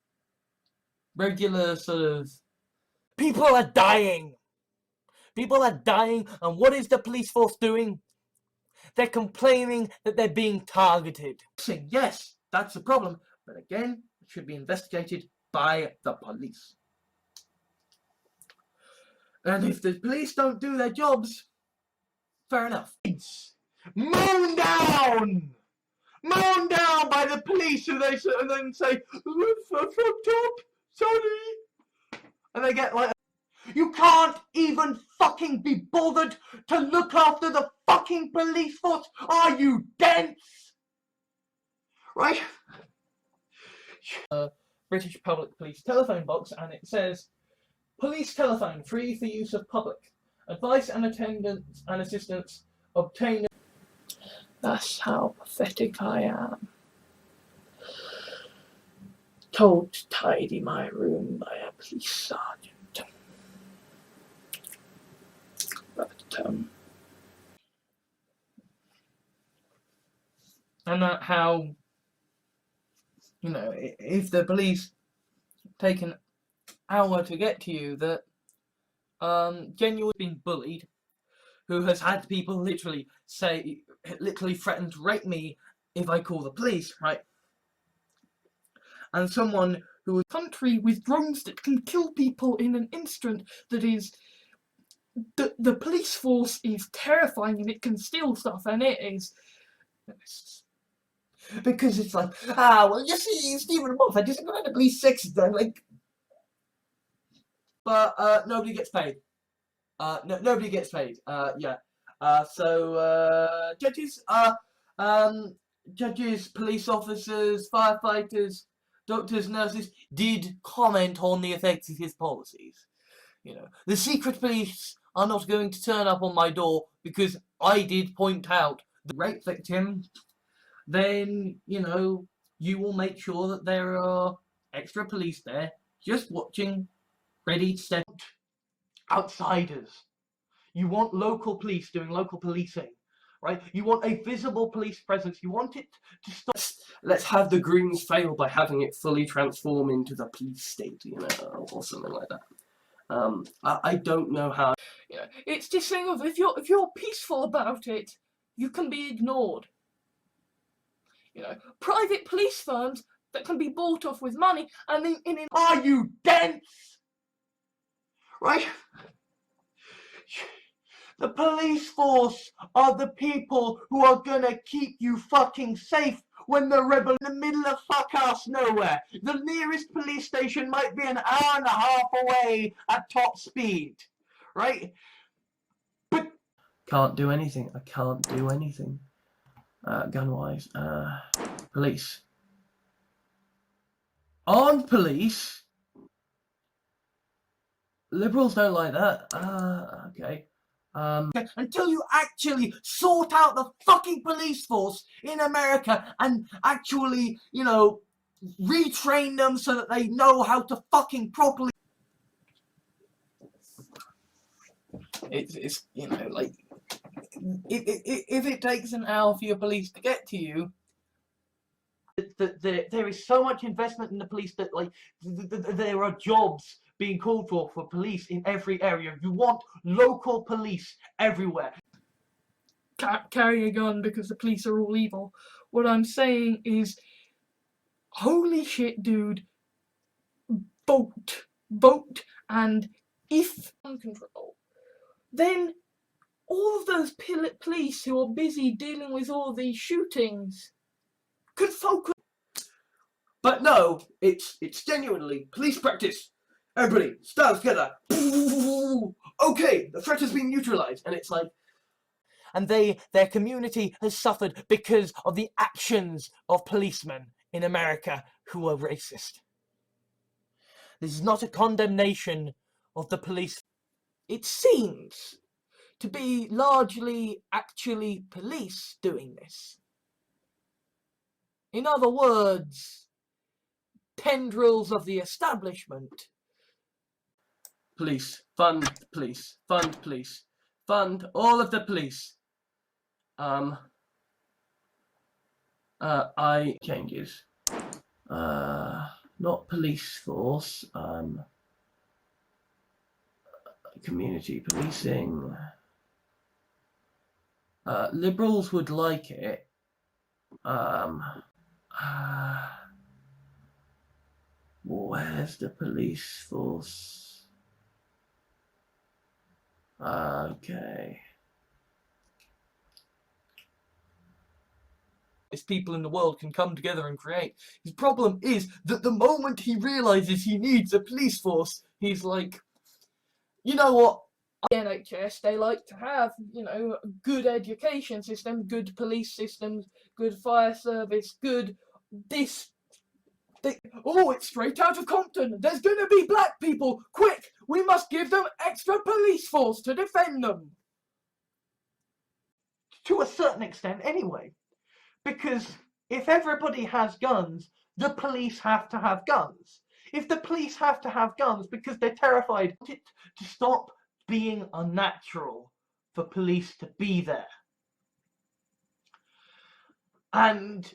regular sort of... People are dying. People are dying, and what is the police force doing? They're complaining that they're being targeted. Saying, yes, that's the problem, but again, it should be investigated by the police. And if the police don't do their jobs, fair enough. Mown down! Mown down by the police, who they and then say, "I fucked up, sorry," and they get like, you can't even fucking be bothered to look after the fucking police force. Are you dense? Right? British Public Police telephone box, and it says, "Police telephone free for use of public. Advice and attendance and assistance obtained." That's how pathetic I am. Told to tidy my room by a police sergeant. But, and that how, you know, if the police take an hour to get to you, that genuinely being bullied, who has had people literally threaten to rape me if I call the police, right? And someone who is country with drones that can kill people in an instant, that is, the police force is terrifying and it can steal stuff, and it is, because it's like, well, you see, Stephen Moffat is incredibly sexist, then, like, but nobody gets paid. Nobody gets paid. Yeah. So judges, police officers, firefighters, doctors, nurses did comment on the effects of his policies. You know, the secret police are not going to turn up on my door because I did point out the rape victim. Then, you know, you will make sure that there are extra police there, just watching, ready to step. Outsiders. You want local police doing local policing, right? You want a visible police presence. You want it to stop. Let's have the Greens fail by having it fully transform into the police state, you know, or something like that. I don't know how. you know, it's this thing of if you're peaceful about it, you can be ignored. You know, private police firms that can be bought off with money, and in Are you dense? Right? The police force are the people who are gonna keep you fucking safe when the rebel in the middle of fuck-ass nowhere. The nearest police station might be an hour and a half away at top speed. Right? But Can't do anything. I can't do anything. Gun-wise. Police. Armed police? Liberals don't like that. Okay. until you actually sort out the fucking police force in America and actually, you know, retrain them so that they know how to fucking properly. It's you know, like, if it takes an hour for your police to get to you, there is so much investment in the police that, like, there are jobs being called for police in every area. You want local police everywhere. carry a gun because the police are all evil. What I'm saying is, holy shit, dude, vote, and if gun control, then all of those police who are busy dealing with all these shootings could focus. But no, it's genuinely police practice. Everybody, stand together. Okay, the threat has been neutralized, and it's like, And their community has suffered because of the actions of policemen in America who are racist. This is not a condemnation of the police. It seems to be largely actually police doing this. In other words, tendrils of the establishment. police, fund police, fund police, fund all of the police. I changes. Not police force. Community policing. Liberals would like it. Where's the police force? Okay. People in the world can come together and create. His problem is that the moment he realizes he needs a police force, he's like, you know what? The NHS, they like to have, you know, good education system, good police systems, good fire service, good this. Oh, it's straight out of Compton. There's gonna be black people. Quick, we must give them extra police force to defend them. To a certain extent, anyway. Because if everybody has guns, the police have to have guns. If the police have to have guns because they're terrified to stop being unnatural for police to be there. And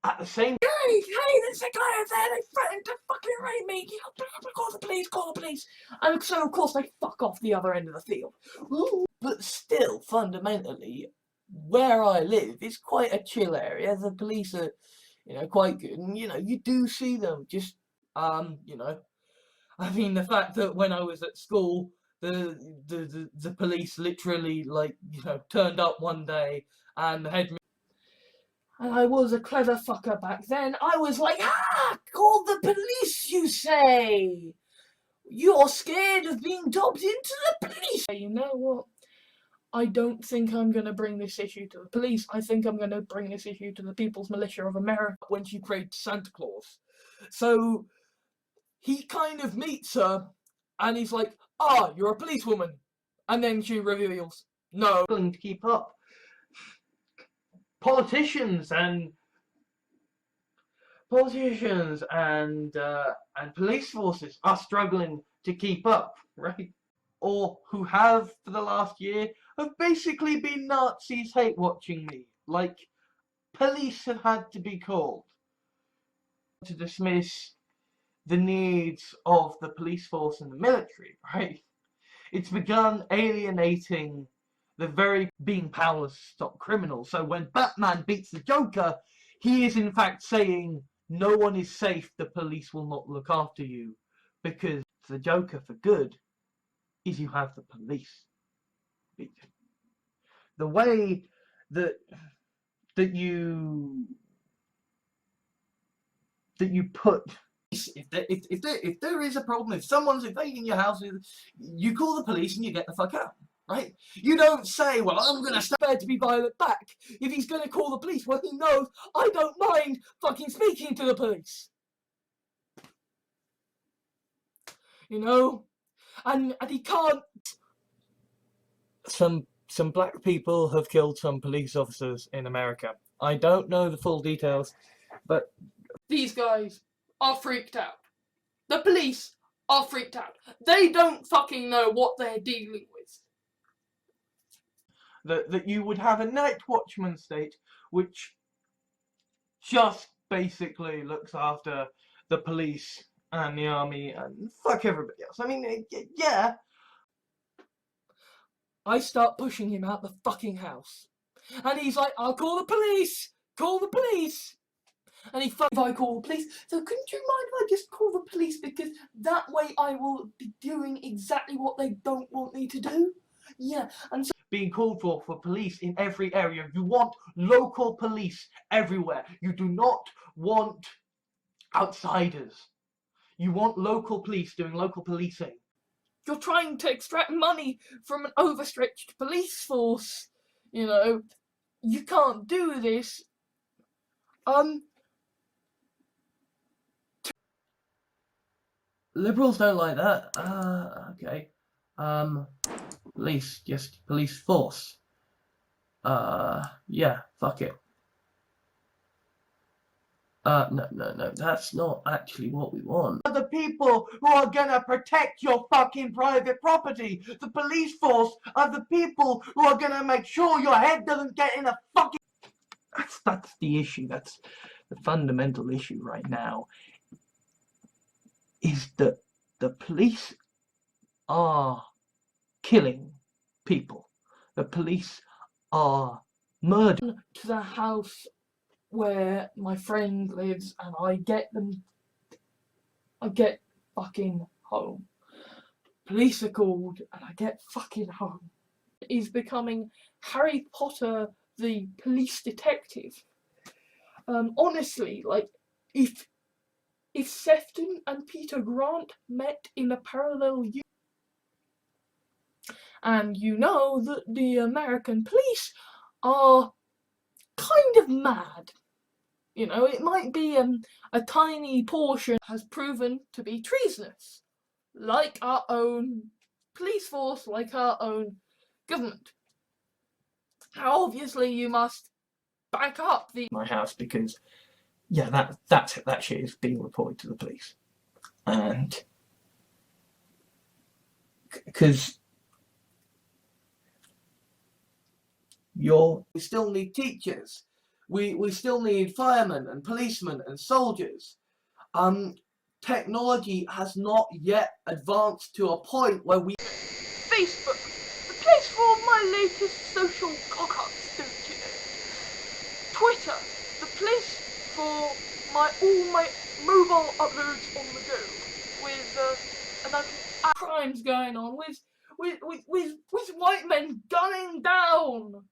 at the same time, Hey, there's a guy over there, they threatened to fucking rape me. Call the police. And so, of course, they fuck off the other end of the field. ooh, but still, fundamentally, where I live is quite a chill area. The police are, you know, quite good, and you know, you do see them. Just, you know, I mean, the fact that when I was at school, the police literally, like, you know, turned up one day and the head. And I was a clever fucker back then. I was like, call the police, you say? You're scared of being dobbed into the police. You know what? I don't think I'm going to bring this issue to the police. I think I'm going to bring this issue to the People's Militia of America. When she created Santa Claus. So he kind of meets her and he's like, you're a policewoman. And then she reveals, no. To keep up. Politicians and police forces are struggling to keep up, right? Or who have for the last year have basically been Nazis hate watching me. Like, police have had to be called to dismiss the needs of the police force and the military, right? It's begun alienating the very being powerless to stop criminals. So when Batman beats the Joker, he is in fact saying, no one is safe, the police will not look after you. Because the Joker for good is you have the police. The way that you put, if there is a problem, if someone's invading your house, you call the police and you get the fuck out, right? You don't say, well, I'm gonna stand to be violent back. If he's gonna call the police, well, he knows I don't mind fucking speaking to the police. You know? And he can't. Some black people have killed some police officers in America. I don't know the full details, but These guys are freaked out. The police are freaked out. They don't fucking know what they're dealing with. that you would have a night watchman state which just basically looks after the police and the army and fuck everybody else. I mean, yeah. I start pushing him out the fucking house. And he's like, I'll call the police! Call the police! And if I call the police, so couldn't you mind if I just call the police, because that way I will be doing exactly what they don't want me to do? Yeah, and so being called for police in every area. You want local police everywhere. You do not want outsiders. You want local police doing local policing. You're trying to extract money from an overstretched police force. You know, you can't do this. Liberals don't like that. Okay. Police, just police force. Yeah, fuck it. No, that's not actually what we want. The people who are gonna protect your fucking private property. The police force are the people who are gonna make sure your head doesn't get in a fucking... That's the issue. That's the fundamental issue right now. Is that the police are killing people. The police are murdering. To the house where my friend lives, and I get fucking home. police are called and I get fucking home. Is becoming Harry Potter the police detective. Honestly, like, if Sefton and Peter Grant met in a parallel universe, and you know that the American police are kind of mad. You know, it might be a tiny portion has proven to be treasonous, like our own police force, like our own government. Now, obviously, you must back up my house because, yeah, that shit is being reported to the police, and because we still need teachers. We still need firemen and policemen and soldiers. Technology has not yet advanced to a point where we... Facebook, the place for all my latest social cock-ups, don't you know? Twitter, the place for all my mobile uploads on the go, with and I can crimes going on with white men gunning down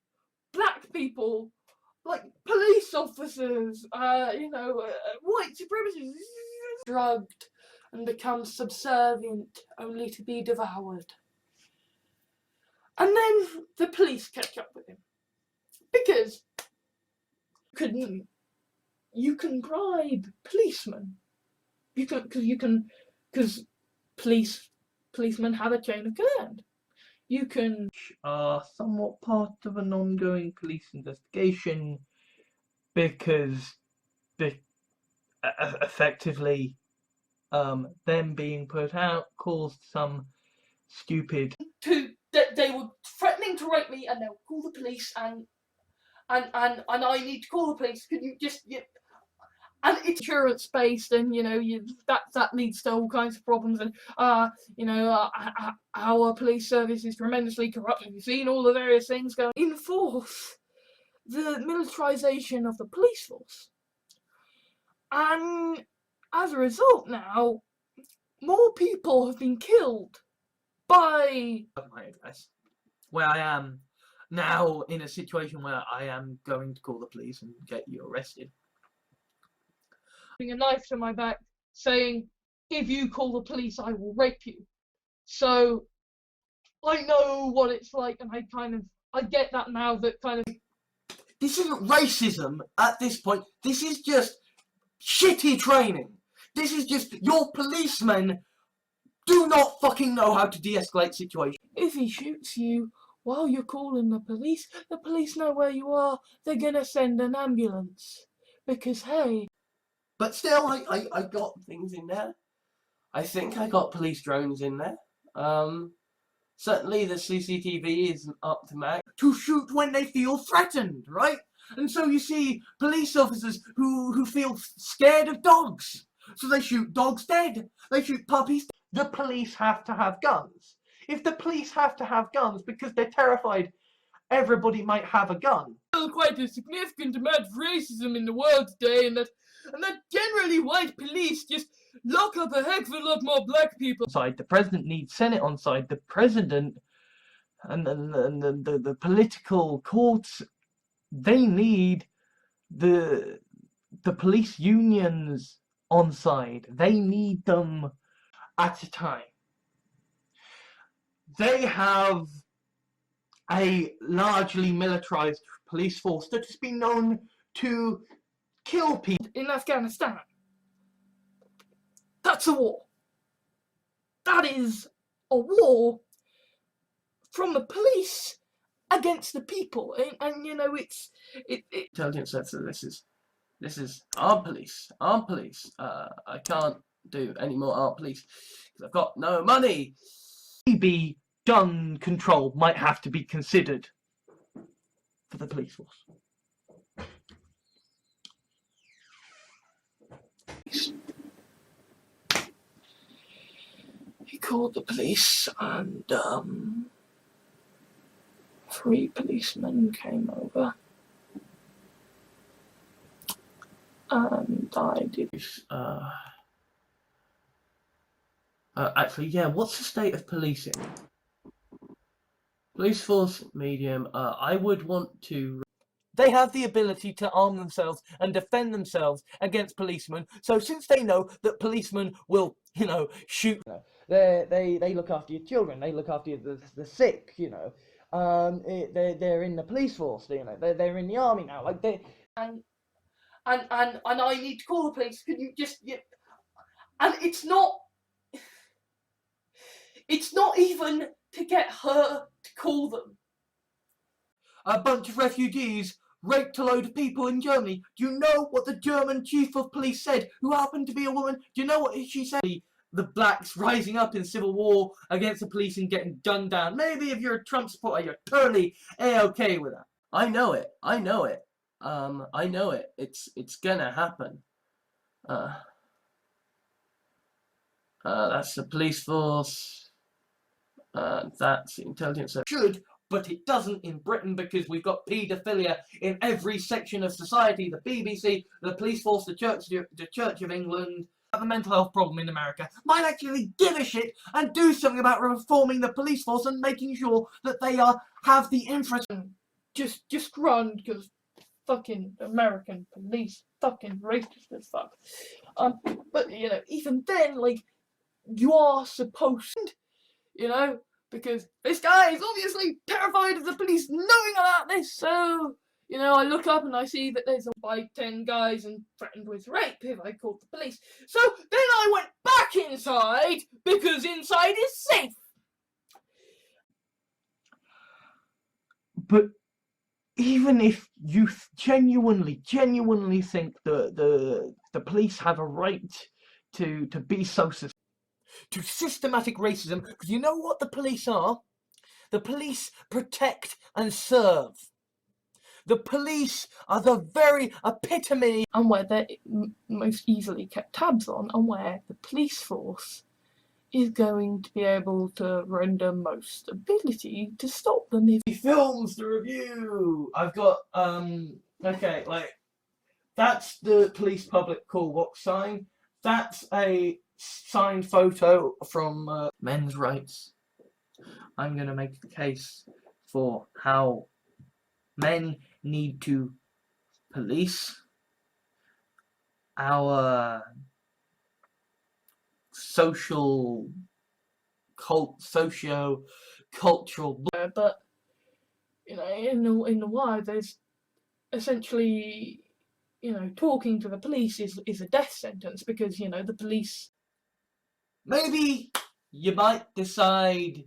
black people, like police officers, white supremacists, drugged and become subservient only to be devoured. And then the police catch up with him because you can bribe policemen. Because policemen have a chain of command. You can are somewhat part of an ongoing police investigation because effectively them being put out caused some stupid they were threatening to rape me and they'll call the police and I need to call the police. Could you just and it's insurance based, and that leads to all kinds of problems. And our police service is tremendously corrupt. Have you seen all the various things going? Enforce the militarization of the police force, and as a result, now more people have been killed by my address, where I am now in a situation where I am going to call the police and get you arrested. a knife to my back saying, if you call the police I will rape you. So I know what it's like, and I get that now, that kind of This isn't racism at this point. This is just shitty training. This is just your policemen do not fucking know how to de-escalate situations. if he shoots you while you're calling the police know where you are. They're gonna send an ambulance because, hey. But still, I got things in there. I think I got police drones in there. Certainly the CCTV isn't up to max. To shoot when they feel threatened, right? And so you see police officers who feel scared of dogs. So they shoot dogs dead. They shoot puppies. The police have to have guns. If the police have to have guns because they're terrified everybody might have a gun. Quite a significant amount of racism in the world today, and that generally white police just lock up a heck of a lot more black people. The president needs Senate on side. The president and the political courts, they need the police unions on side. They need them at a time. They have a largely militarized police force that has been known to kill people. In Afghanistan, that's a war. That is a war from the police against the people, and it's Intelligence says that this is armed police. Armed police. I can't do any more armed police because I've got no money. Maybe gun control might have to be considered for the police force. He called the police, and 3 policemen came over, and I did. Actually, yeah, what's the state of policing? Police force, medium. I would want to... They have the ability to arm themselves and defend themselves against policemen. So since they know that policemen will, shoot... They look after your children, they look after the sick, they're in the police force, they're in the army now, like they... And I need to call the police. Can you just... And it's not even to get her to call them. A bunch of refugees raped a load of people in Germany. Do you know what the German chief of police said, who happened to be a woman? Do you know what she said? The blacks rising up in civil war against the police and getting gunned down. Maybe if you're a Trump supporter, you're totally A-okay with that. I know it. I know it. It's gonna happen. That's the police force. That's intelligence. Should, but it doesn't in Britain because we've got paedophilia in every section of society. The BBC, the police force, the Church of England. Have a mental health problem in America might actually give a shit and do something about reforming the police force and making sure that they have the infrastructure. Just run, because fucking American police, fucking racist as fuck. But even then, like, you are supposed, because this guy is obviously terrified of the police knowing about this. So, I look up and I see that there's 10 guys and threatened with rape if I called the police. So then I went back inside because inside is safe. But even if you genuinely think the police have a right to be so to systematic racism, because you know what the police are? The police protect and serve. The police are the very epitome, and where they're most easily kept tabs on, and where the police force is going to be able to render most ability to stop them. Films to review. I've got okay, like that's the police public call box sign. That's a signed photo from men's rights. I'm gonna make a case for how men need to police our socio-cultural. But in the wild, there's essentially talking to the police is a death sentence, because the police. Maybe you might decide,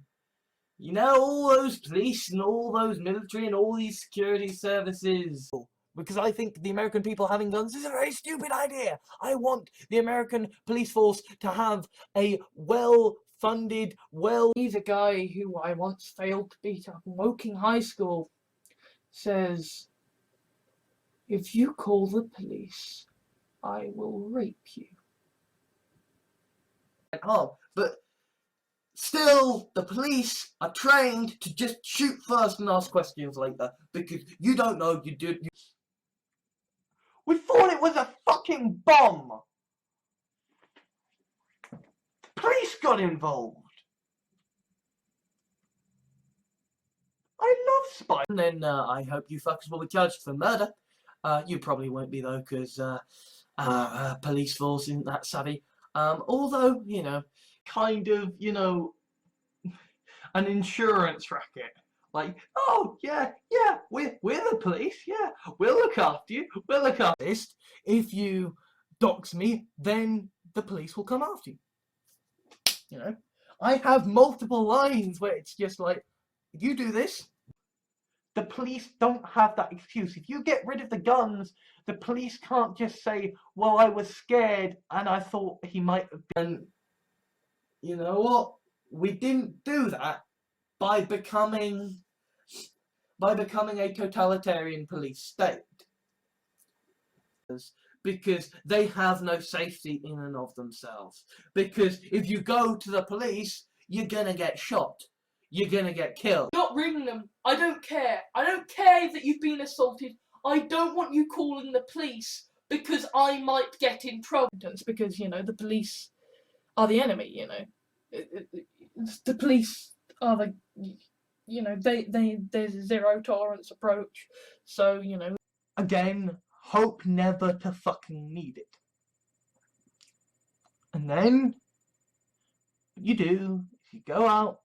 all those police and all those military and all these security services. Because I think the American people having guns is a very stupid idea. I want the American police force to have a well-funded, He's a guy who I once failed to beat up in Woking High School. Says, if you call the police, I will rape you. Oh, but still, the police are trained to just shoot first and ask questions later, because you don't know We thought it was a fucking bomb! Police got involved! I love spy. And then I hope you fuckers will be charged for murder. You probably won't be though, because police force isn't that savvy. Although, kind of, an insurance racket. Like, oh, yeah, we're the police, yeah, we'll look after you, we'll look after this. If you dox me, then the police will come after you. I have multiple lines where it's just like, if you do this, the police don't have that excuse. If you get rid of the guns, the police can't just say, well, I was scared and I thought he might have been. You know what? We didn't do that by becoming a totalitarian police state. Because they have no safety in and of themselves. Because if you go to the police, you're gonna get shot. You're gonna get killed. Not ring them. I don't care. I don't care that you've been assaulted. I don't want you calling the police because I might get in trouble. Because, the police are the enemy, the police are the, you know, there's a zero tolerance approach. So, you know. Again, hope never to fucking need it. And then, what you do is you go out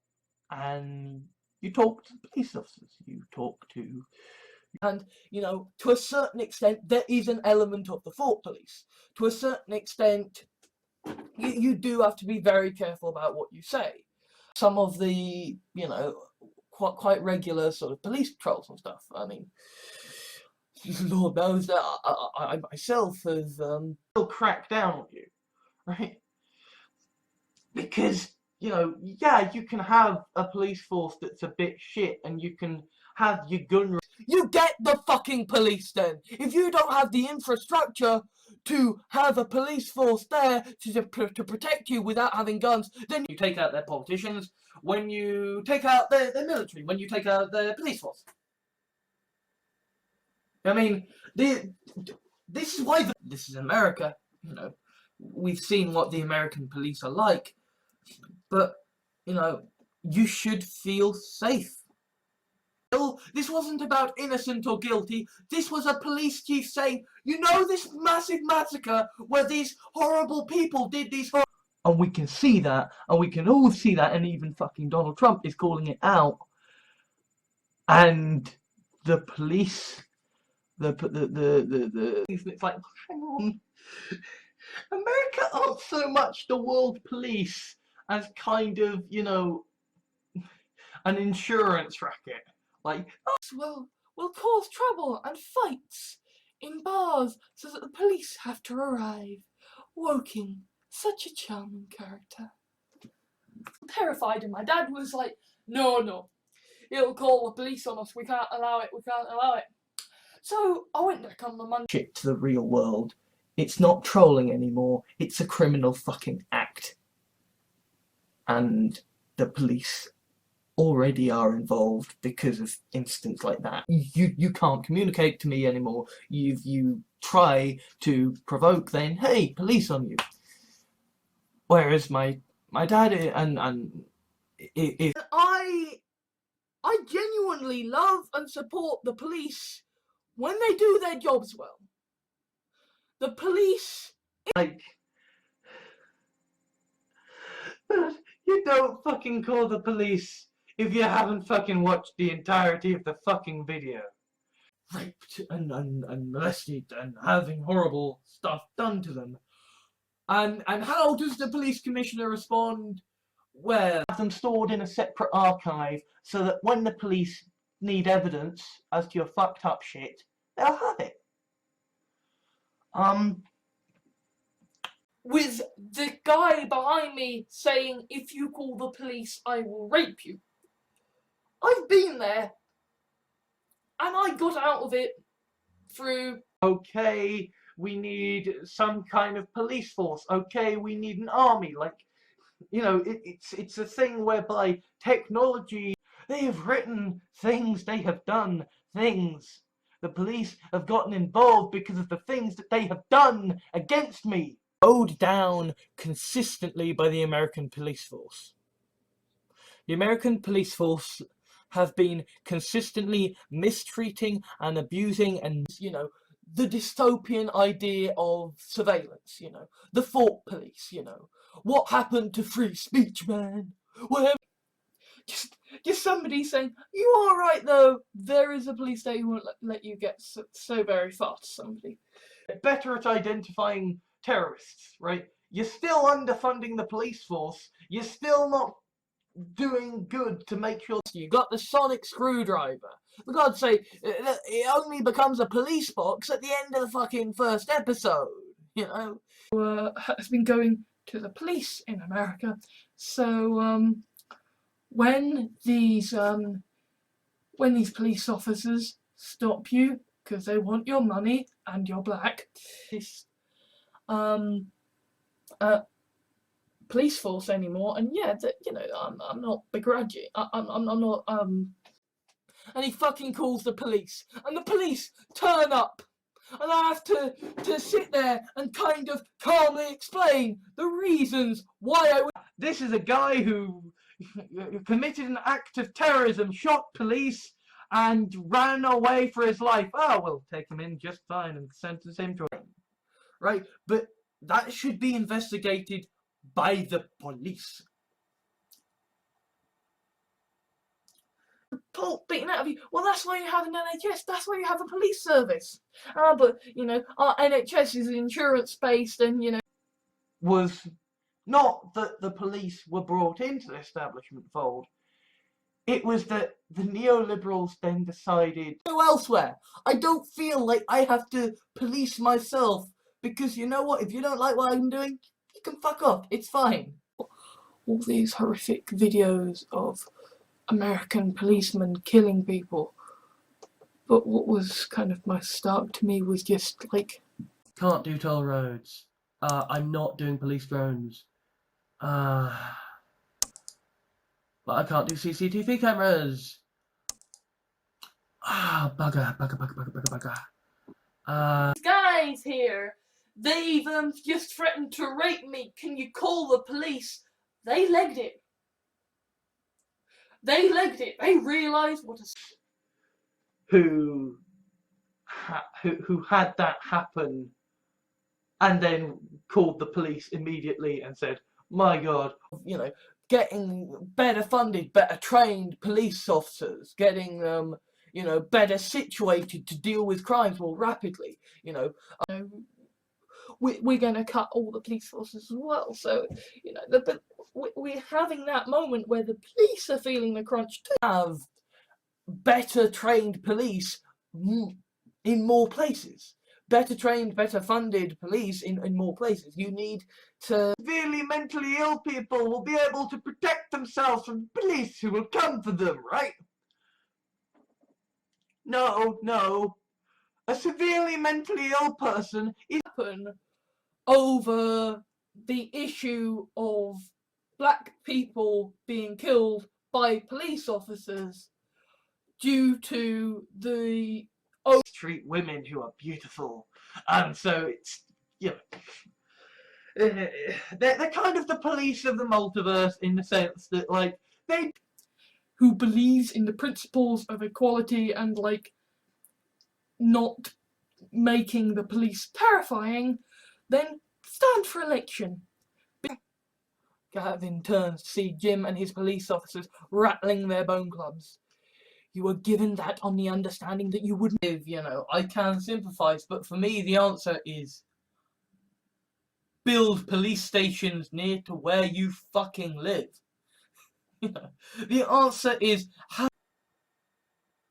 and you talk to police officers. You talk to... And, you know, to a certain extent, there is an element of the thought police. To a certain extent, you do have to be very careful about what you say. Some of the, you know, quite regular sort of police patrols and stuff. I mean, Lord knows that I myself have will crack down on you, right? Because, you know, yeah, you can have a police force that's a bit shit, and you can have your gun. You get the fucking police then. If you don't have the infrastructure to have a police force there to protect you without having guns, then You take out their politicians, when you take out their military, when you take out their police force. I mean, this is why this is America, you know. We've seen what the American police are like, but, you know, you should feel safe. This wasn't about innocent or guilty. This was a police chief saying, you know, this massive massacre where these horrible people did these And we can see that, and we can all see that, and even fucking Donald Trump is calling it out. And the police, it's like, hang on, America aren't so much the world police as kind of, you know, an insurance racket. Like, will cause trouble and fights in bars so that the police have to arrive. Woking, such a charming character. Terrified, and my dad was like, no, it'll call the police on us, we can't allow it. So I went back on the Monday. Shit to the real world. It's not trolling anymore, it's a criminal fucking act. And the police already are involved because of incidents like that. You can't communicate to me anymore. You try to provoke, then hey, police on you. Whereas my dad and I genuinely love and support the police when they do their jobs well. The police, like, you don't fucking call the police if you haven't fucking watched the entirety of the fucking video. Raped and molested and having horrible stuff done to them. and how does the police commissioner respond? Well, have them stored in a separate archive so that when the police need evidence as to your fucked up shit, they'll have it. With the guy behind me saying, if you call the police, I will rape you. I've been there, and I got out of it through... Okay, we need some kind of police force. Okay, we need an army. Like, you know, it's a thing whereby technology, they have written things, they have done things. The police have gotten involved because of the things that they have done against me. Owed down consistently by the American police force. The American police force have been consistently mistreating and abusing and, you know, the dystopian idea of surveillance, you know, the thought police, you know. What happened to free speech, man? Whatever. Just somebody saying, you alright though, there is a police state who won't let you get so very far to somebody. Better at identifying terrorists, right? You're still underfunding the police force. You're still not doing good to make sure. You got the sonic screwdriver. For God's sake, it only becomes a police box at the end of the fucking first episode, you know? Has been going to the police in America. So, when these police officers stop you because they want your money and you're black, this police force anymore, and yeah, you know, I'm not begrudging. I'm not and he fucking calls the police, and the police turn up, and I have to sit there and kind of calmly explain the reasons why I would. this is a guy who committed an act of terrorism, shot police, and ran away for his life. Oh, we'll take him in just fine and sentence him to... Right? But that should be investigated by the police. Pulp beaten out of you. Well, that's why you have an NHS. That's why you have a police service. But you know, our NHS is insurance based, and you know, was not that the police were brought into the establishment fold. It was that the neoliberals then decided Go elsewhere. I don't feel like I have to police myself because you know what? If you don't like what I'm doing, you can fuck off. It's fine. all these horrific videos of American policemen killing people. But what was kind of most stark to me was just like, Can't do toll roads. I'm not doing police drones. But I can't do CCTV cameras. Bugger. Guys here, they've just threatened to rape me. Can you call the police? They legged it. They realised what a... who had that happen and then called the police immediately and said, my God, You know, getting better funded, better trained police officers, getting them, you know, better situated to deal with crimes more rapidly. You know, we're going to cut all the police forces as well. So, you know, but we're having that moment where the police are feeling the crunch too. have better trained police in more places. Better trained, better funded police in more places. You need to... severely mentally ill people will be able to protect themselves from police who will come for them, right? No. A severely mentally ill person is... Happen over the issue of black people being killed by police officers due to the treat women who are beautiful, and so it's, you know, they're kind of the police of the multiverse in the sense that, like, they who believes in the principles of equality and like not making the police terrifying, then stand for election. Gavin turns to see Jim and his police officers rattling their bone clubs. You were given that on the understanding that you wouldn't live, you know. I can sympathise, but for me the answer is build police stations near to where you fucking live. The answer is how...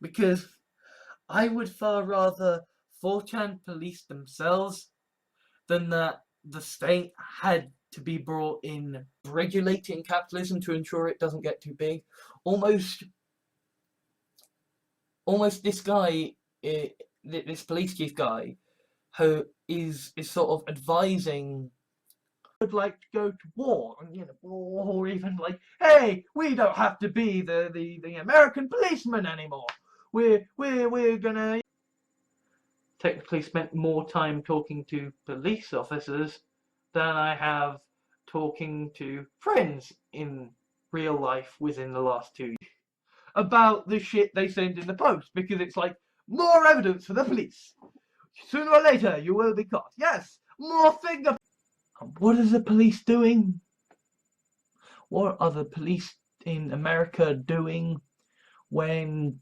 Because I would far rather 4chan police themselves than that the state had to be brought in regulating capitalism to ensure it doesn't get too big. Almost this guy, this police chief guy, who is sort of advising, would like to go to war, and, you know, or even like, hey, we don't have to be the American policeman anymore. We're gonna... Technically spent more time talking to police officers than I have talking to friends in real life within the last 2 years about the shit they send in the post, because it's like, more evidence for the police. Sooner or later you will be caught. Yes, more finger... What are the police doing? What are the police in America doing when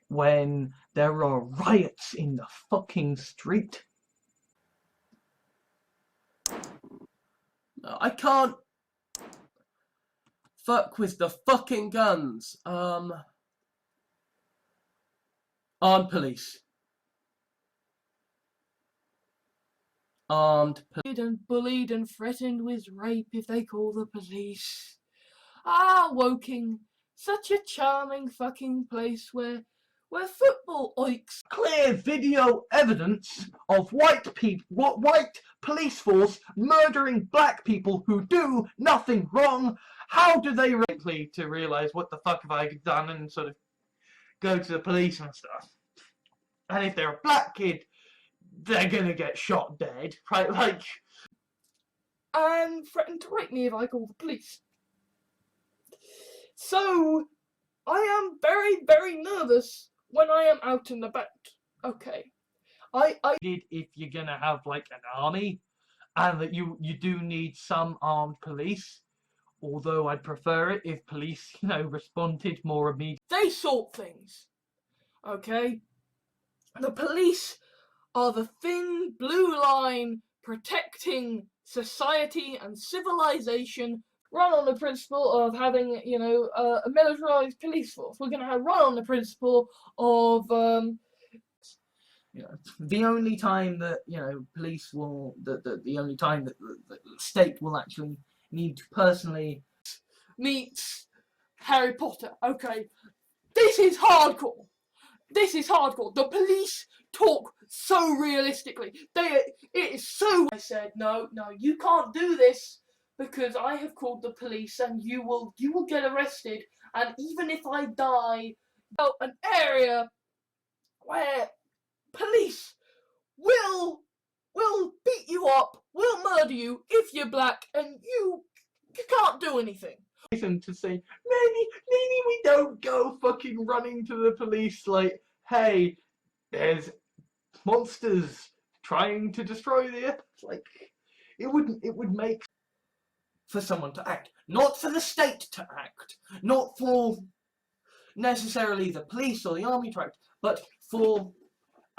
there are riots in the fucking street? I can't fuck with the fucking guns. Armed police. Armed police. and bullied and threatened with rape if they call the police. Woking, such a charming fucking place where football oiks. Clear video evidence of white police force murdering black people who do nothing wrong. How do they likely to realise what the fuck have I done and sort of go to the police and stuff? And if they're a black kid, they're gonna get shot dead, right? Like, and threaten to rape me if I call the police. So, I am very, very nervous when I am out and about. Okay. If you're gonna have like an army, and that you do need some armed police, although I'd prefer it if police, responded more immediately. They sort things. Okay? The police are the thin blue line protecting society and civilization, run on the principle of having, a militarized police force. We're going to run on the principle of The only time that police will the only time that the state will actually need to personally meets Harry Potter. Okay, this is hardcore. This is hardcore. The police talk so realistically. It is so. I said, no, you can't do this because I have called the police and you will get arrested. And even if I die, an area where police will beat you up, will murder you if you're black, and you can't do anything. To say, maybe we don't go fucking running to the police like, hey, there's monsters trying to destroy the earth. Like, it would make for someone to act, not for the state to act, not for necessarily the police or the army to act, but for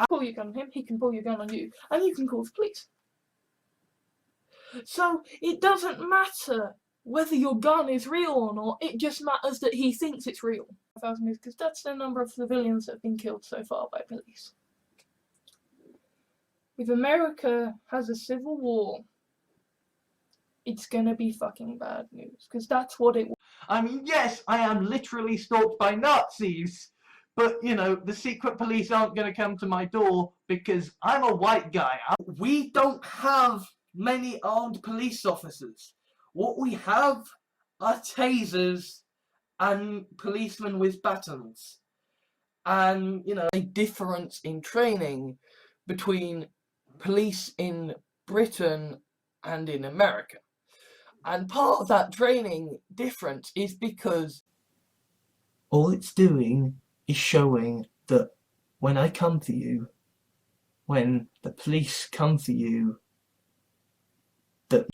pull your gun on him, he can pull your gun on you, and you can call the police. So it doesn't matter whether your gun is real or not, it just matters that he thinks it's real. 1,000 is because that's the number of civilians that have been killed so far by police. If America has a civil war, it's gonna be fucking bad news, because that's what it. I mean, yes, I am literally stalked by Nazis, but, the secret police aren't going to come to my door because I'm a white guy. We don't have many armed police officers. What we have are tasers and policemen with batons. And, a difference in training between police in Britain and in America. And part of that training difference is because all it's doing is showing that when I come for you, when the police come for you, that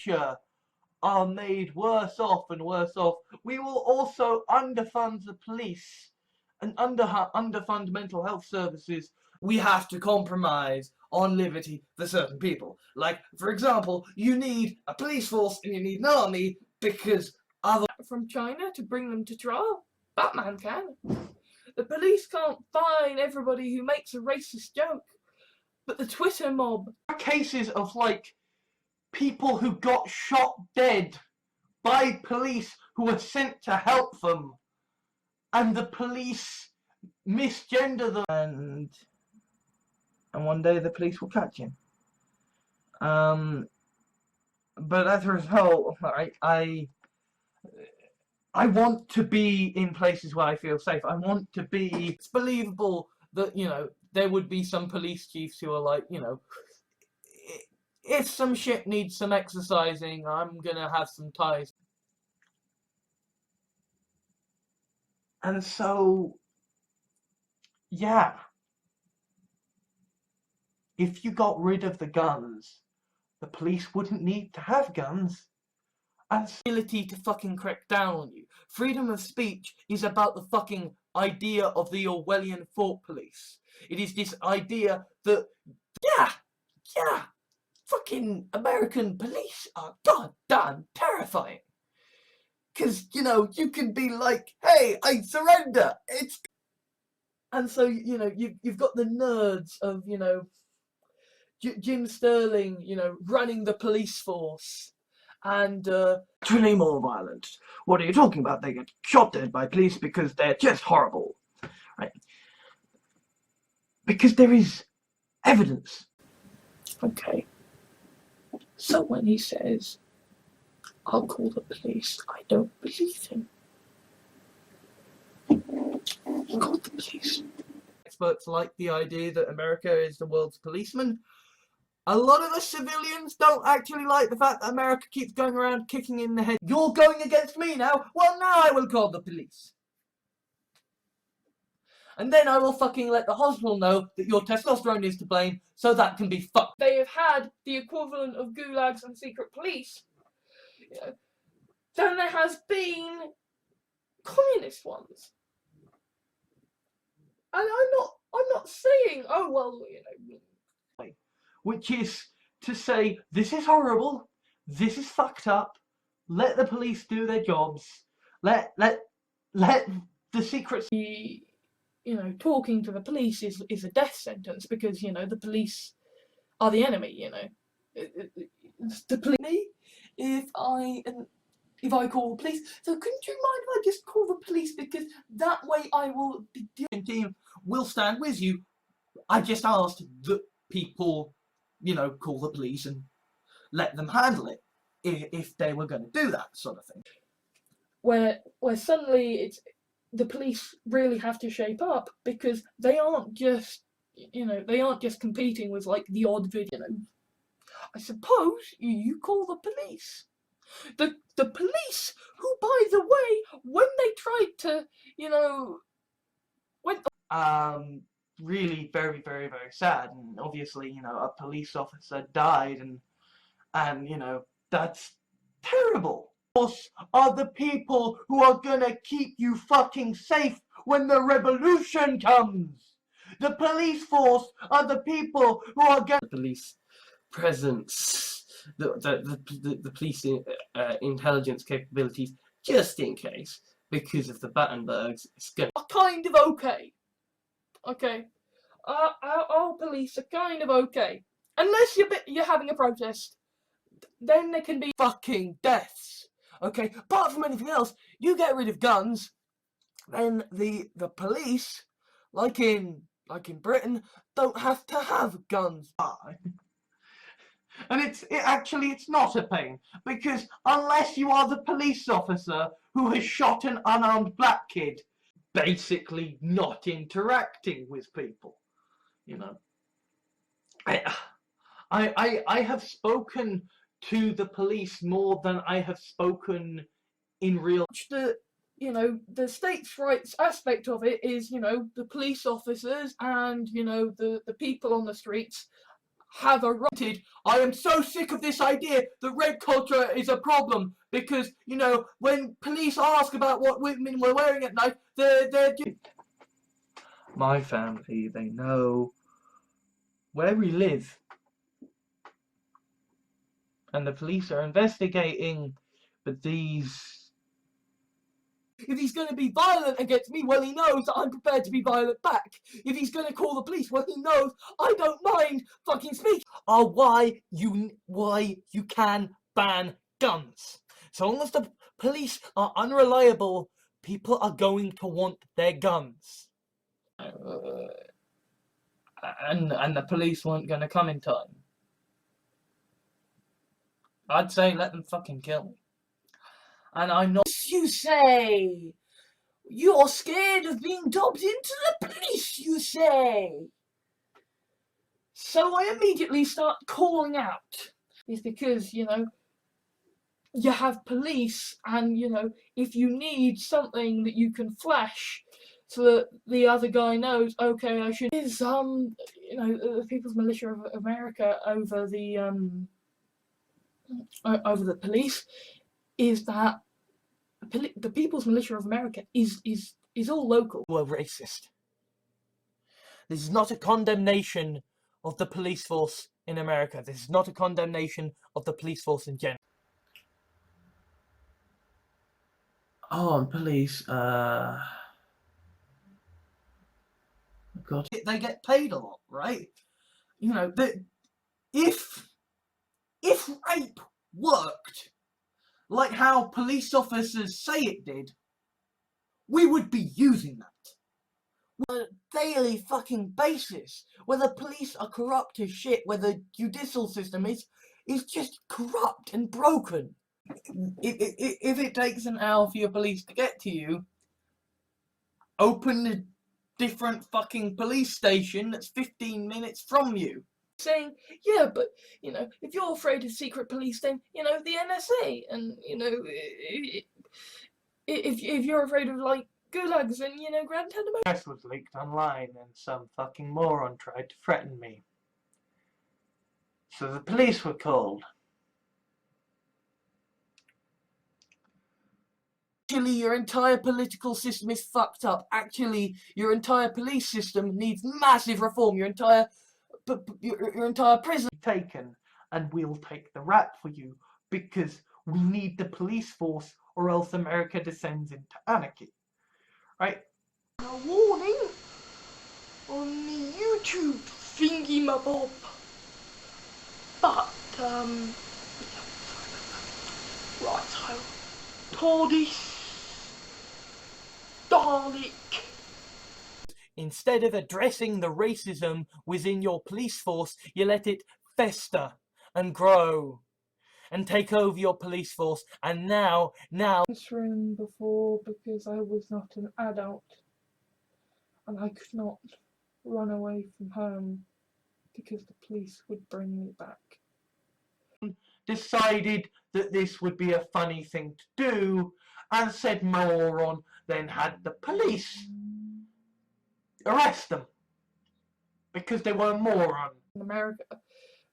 are made worse off and worse off. We will also underfund the police and underfund mental health services. We have to compromise on liberty for certain people. Like, for example, you need a police force and you need an army because other from China to bring them to trial. Batman can. The police can't fine everybody who makes a racist joke, but the Twitter mob. Cases of people who got shot dead by police who were sent to help them, and the police misgender them, and one day the police will catch him. But as a result, I want to be in places where I feel safe. I want to be. It's believable that there would be some police chiefs who are like, if some shit needs some exercising, I'm gonna have some ties. And so, yeah. If you got rid of the guns, the police wouldn't need to have guns. And ability to fucking crack down on you. Freedom of speech is about the fucking idea of the Orwellian thought police. It is this idea that, yeah, fucking American police are goddamn terrifying. Because, you can be like, hey, I surrender. And so, you've got the nerds of, Jim Sterling, running the police force. And, actually more violent. What are you talking about? They get shot dead by police because they're just horrible. Right? Because there is evidence. Okay. So when he says, I'll call the police, I don't believe him. He called the police. Experts like the idea that America is the world's policeman. A lot of the civilians don't actually like the fact that America keeps going around kicking in the head. You're going against me now? Well, now I will call the police. And then I will fucking let the hospital know that your testosterone is to blame, so that can be fucked. They have had the equivalent of gulags and secret police. You know, then there has been communist ones. And I'm not saying, oh well, you know. Which is to say, this is horrible, this is fucked up, let the police do their jobs, let the secret... You know, talking to the police is a death sentence because, you know, the police are the enemy, you know. The police, if I call the police, so couldn't you mind if I just call the police, because that way I will be team will stand with you. I just asked that people, you know, call the police and let them handle it if they were going to do that sort of thing. Where suddenly it's the police really have to shape up, because they aren't just, you know, they aren't just competing with like the odd video. You know, I suppose you call the police. The police, who, by the way, when they tried to, you know, really very, very, very sad, and obviously, you know, a police officer died, and you know, that's terrible. Are the people who are gonna keep you fucking safe when the revolution comes. The police force are the people who are gonna... The police presence, the police intelligence capabilities, just in case, because of the Battenbergs, it's gonna... are kind of okay. Okay. Our police are kind of okay. Unless you're having a protest. Then there can be fucking deaths. Okay, apart from anything else, you get rid of guns, then the police, like in Britain, don't have to have guns. And it's not a pain, because unless you are the police officer who has shot an unarmed black kid, basically not interacting with people, you know. I have spoken to the police more than I have spoken in real... You know, the states' rights aspect of it is, you know, the police officers and, you know, the people on the streets have a right. I am so sick of this idea that red culture is a problem, because, you know, when police ask about what women were wearing at night, they're my family, they know where we live. And the police are investigating, but if he's going to be violent against me, well, he knows that I'm prepared to be violent back. If he's going to call the police, well, he knows I don't mind fucking speaking. Why you can ban guns. So long as the police are unreliable, people are going to want their guns. And the police weren't going to come in time. I'd say let them fucking kill me. And I'm not... You say! You're scared of being dubbed into the police, you say! So I immediately start calling out. It's because, you know, you have police, and, you know, if you need something that you can flash so that the other guy knows, okay, I should... Is, you know, the People's Militia of America over the police, is that the People's Militia of America is all local. Were racist. This is not a condemnation of the police force in America. This is not a condemnation of the police force in general. Oh, and police, God. They get paid a lot, right? You know, if rape worked like how police officers say it did, we would be using that on a daily fucking basis. Where the police are corrupt as shit, where the judicial system is just corrupt and broken. If it takes an hour for your police to get to you, open a different fucking police station that's 15 minutes from you. saying, yeah, but, if you're afraid of secret police, then, the NSA, and, if you're afraid of, like, gulags, then, Grand Tandem. This was leaked online and some fucking moron tried to threaten me. So the police were called. Actually, your entire political system is fucked up. Actually, your entire police system needs massive reform. Your entire prison Taken, and we'll take the rap for you because we need the police force or else America descends into anarchy. Right? A warning on the YouTube thingy mabob. But, right, so, Tordis, Dalek. Instead of addressing the racism within your police force, you let it fester and grow and take over your police force. And now, This room before because I was not an adult and I could not run away from home because the police would bring me back. decided that this would be a funny thing to do, and said moron, then had the police arrest them because they were a moron. In America,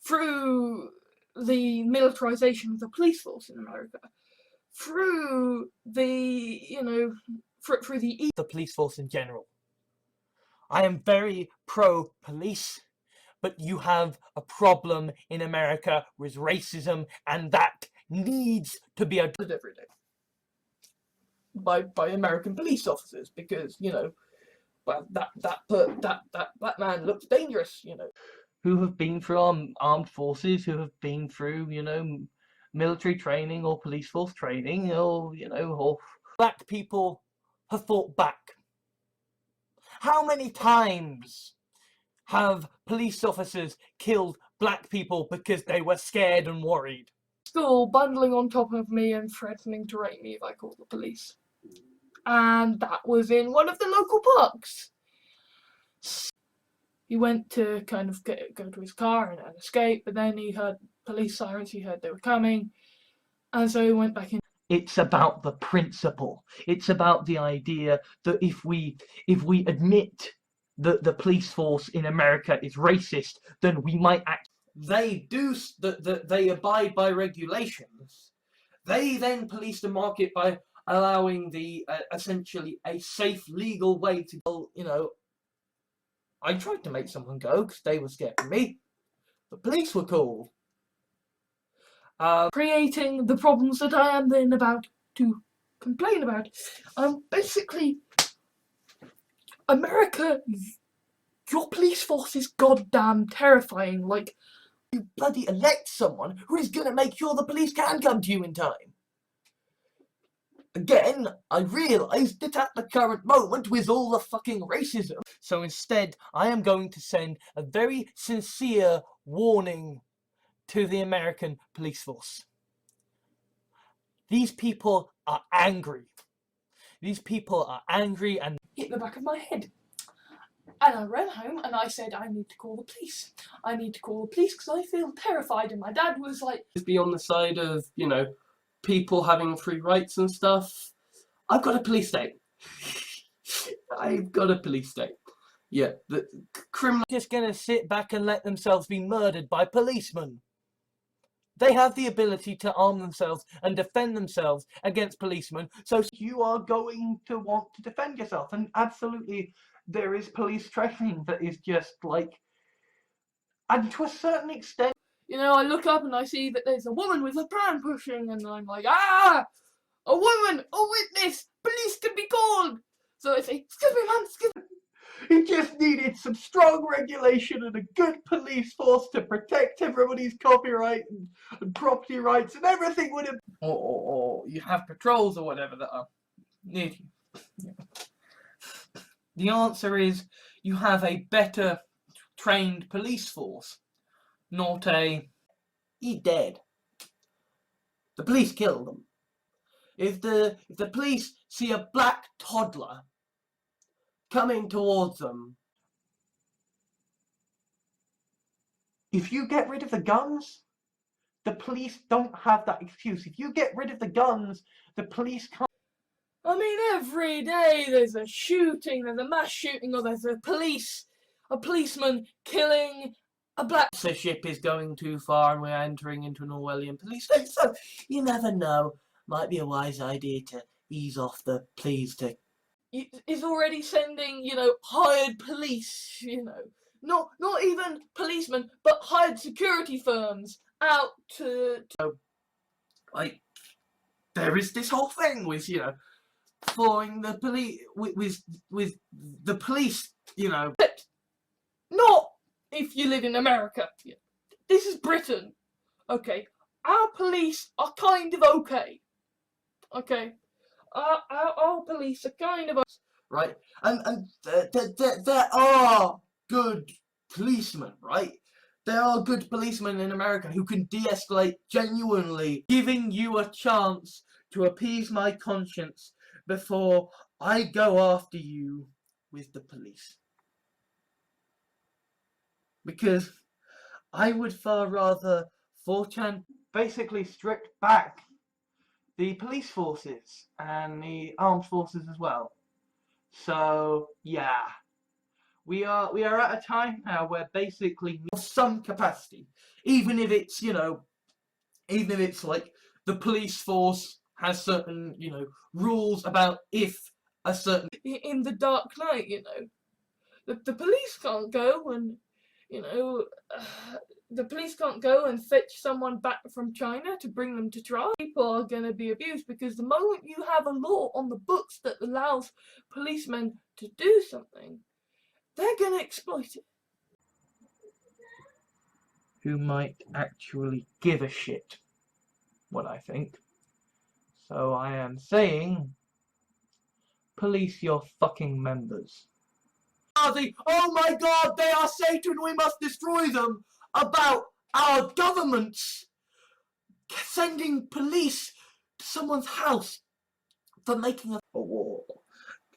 through the militarization of the police force in America, through the, through the police force in general. I am very pro-police, but you have a problem in America with racism, and that needs to be addressed every day by American police officers because, well, that man looks dangerous, who have been through armed forces, who have been through, military training or police force training, or, or black people have fought back. How many times have police officers killed black people because they were scared and worried? School bundling on top of me and threatening to rape me if I called the police. And that was in one of the local parks. He went to kind of go to his car and escape, but then he heard police sirens, he heard they were coming, and so he went back in. It's about the principle. It's about the idea that if we admit that the police force in America is racist, then we might act. they abide by regulations. They then police the market by allowing the essentially a safe legal way to go. I tried to make someone go because they were scared of me. The police were called. Creating the problems that I am then about to complain about. Basically, America, your police force is goddamn terrifying. Like, you bloody elect someone who is gonna make sure the police can come to you in time. Again, I realised that at the current moment, with all the fucking racism. So instead, I am going to send a very sincere warning to the American police force. These people are angry. These people are angry and hit the back of my head. And I ran home and I said, I need to call the police. I need to call the police because I feel terrified. And my dad was like, be on the side of, people having free rights and stuff. I've got a police state. I've got a police state. Yeah, the criminal just gonna sit back and let themselves be murdered by policemen. They have the ability to arm themselves and defend themselves against policemen, so you are going to want to defend yourself. And absolutely, there is police training that is just like, and to a certain extent, I look up and I see that there's a woman with a pram pushing, and I'm like, ah, a woman, a witness, police can be called. So I say, excuse me, ma'am, excuse me. it just needed some strong regulation and a good police force to protect everybody's copyright and property rights, and everything would have. or you have patrols or whatever that are near you. Yeah. The answer is you have a better trained police force, not a he's dead. The police killed them. If the police see a black toddler coming towards them, If you get rid of the guns, the police don't have that excuse. If you get rid of the guns, the police can't. I mean, every day there's a shooting, there's a mass shooting, or there's a policeman killing a black. The ship is going too far and we're entering into an Orwellian police state, so you never know. Might be a wise idea to ease off the pleas to. Is already sending, hired police, not even policemen, but hired security firms out to Like, there is this whole thing with, following the police, with the police, But not if you live in America. This is Britain. Okay. Our police are kind of okay. Okay. Our police are kind of right? And there are good policemen, right? There are good policemen in America who can de-escalate genuinely, giving you a chance to appease my conscience before I go after you with the police. Because I would far rather 4chan Basically stripped back the police forces and the armed forces as well. So yeah, we are at a time now where basically some capacity, even if it's like the police force has certain rules about if a certain in the Dark Knight, the police can't go and the police can't go and fetch someone back from China to bring them to trial. People are going to be abused because the moment you have a law on the books that allows policemen to do something, they're going to exploit it. who might actually give a shit what I think. So I am saying, police your fucking members. Oh my god, they are Satan, we must destroy them, about our governments sending police to someone's house for making a war.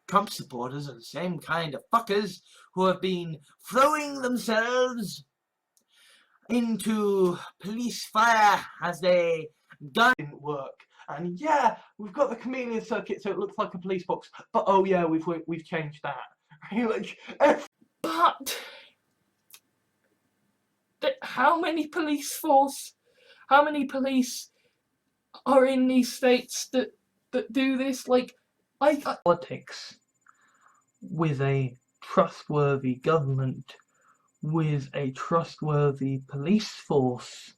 Trump supporters are the same kind of fuckers who have been throwing themselves into police fire as they Didn't work. And yeah, we've got the chameleon circuit so it looks like a police box, but oh yeah, we've changed that. Like, But how many police are in these states that do this? Like, politics with a trustworthy government, with a trustworthy police force,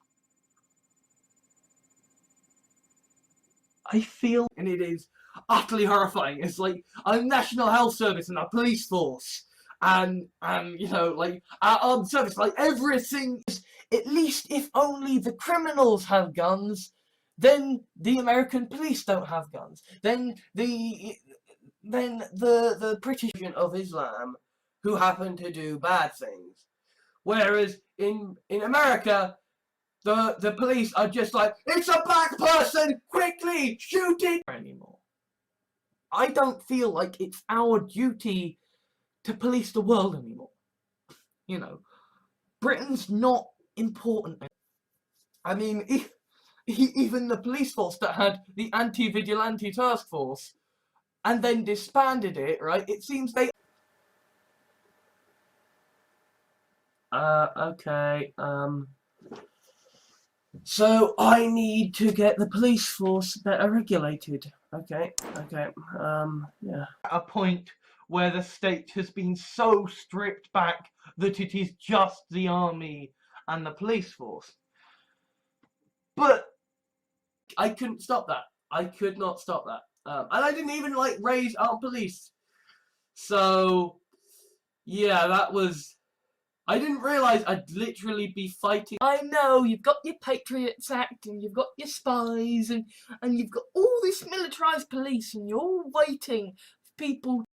I feel, and it is utterly horrifying. It's like our National Health Service and our police force and like our armed service, like everything is, at least if only the criminals have guns, then the American police don't have guns. Then the British of Islam who happen to do bad things. Whereas in America, the police are just like, it's a black person, quickly, shoot it! Anymore. I don't feel like it's our duty to police the world anymore. Britain's not important. I mean, even the police force that had the anti-vigilante task force and then disbanded it, right? It seems they... Okay, so I need to get the police force better regulated. Okay, yeah. at a point where the state has been so stripped back that it is just the army and the police force. But I couldn't stop that. I could not stop that. And I didn't even, raise armed police. So, yeah, that was... I didn't realise I'd literally be fighting... I know, you've got your Patriots Act, and you've got your spies, and you've got all this militarised police, and you're all waiting for people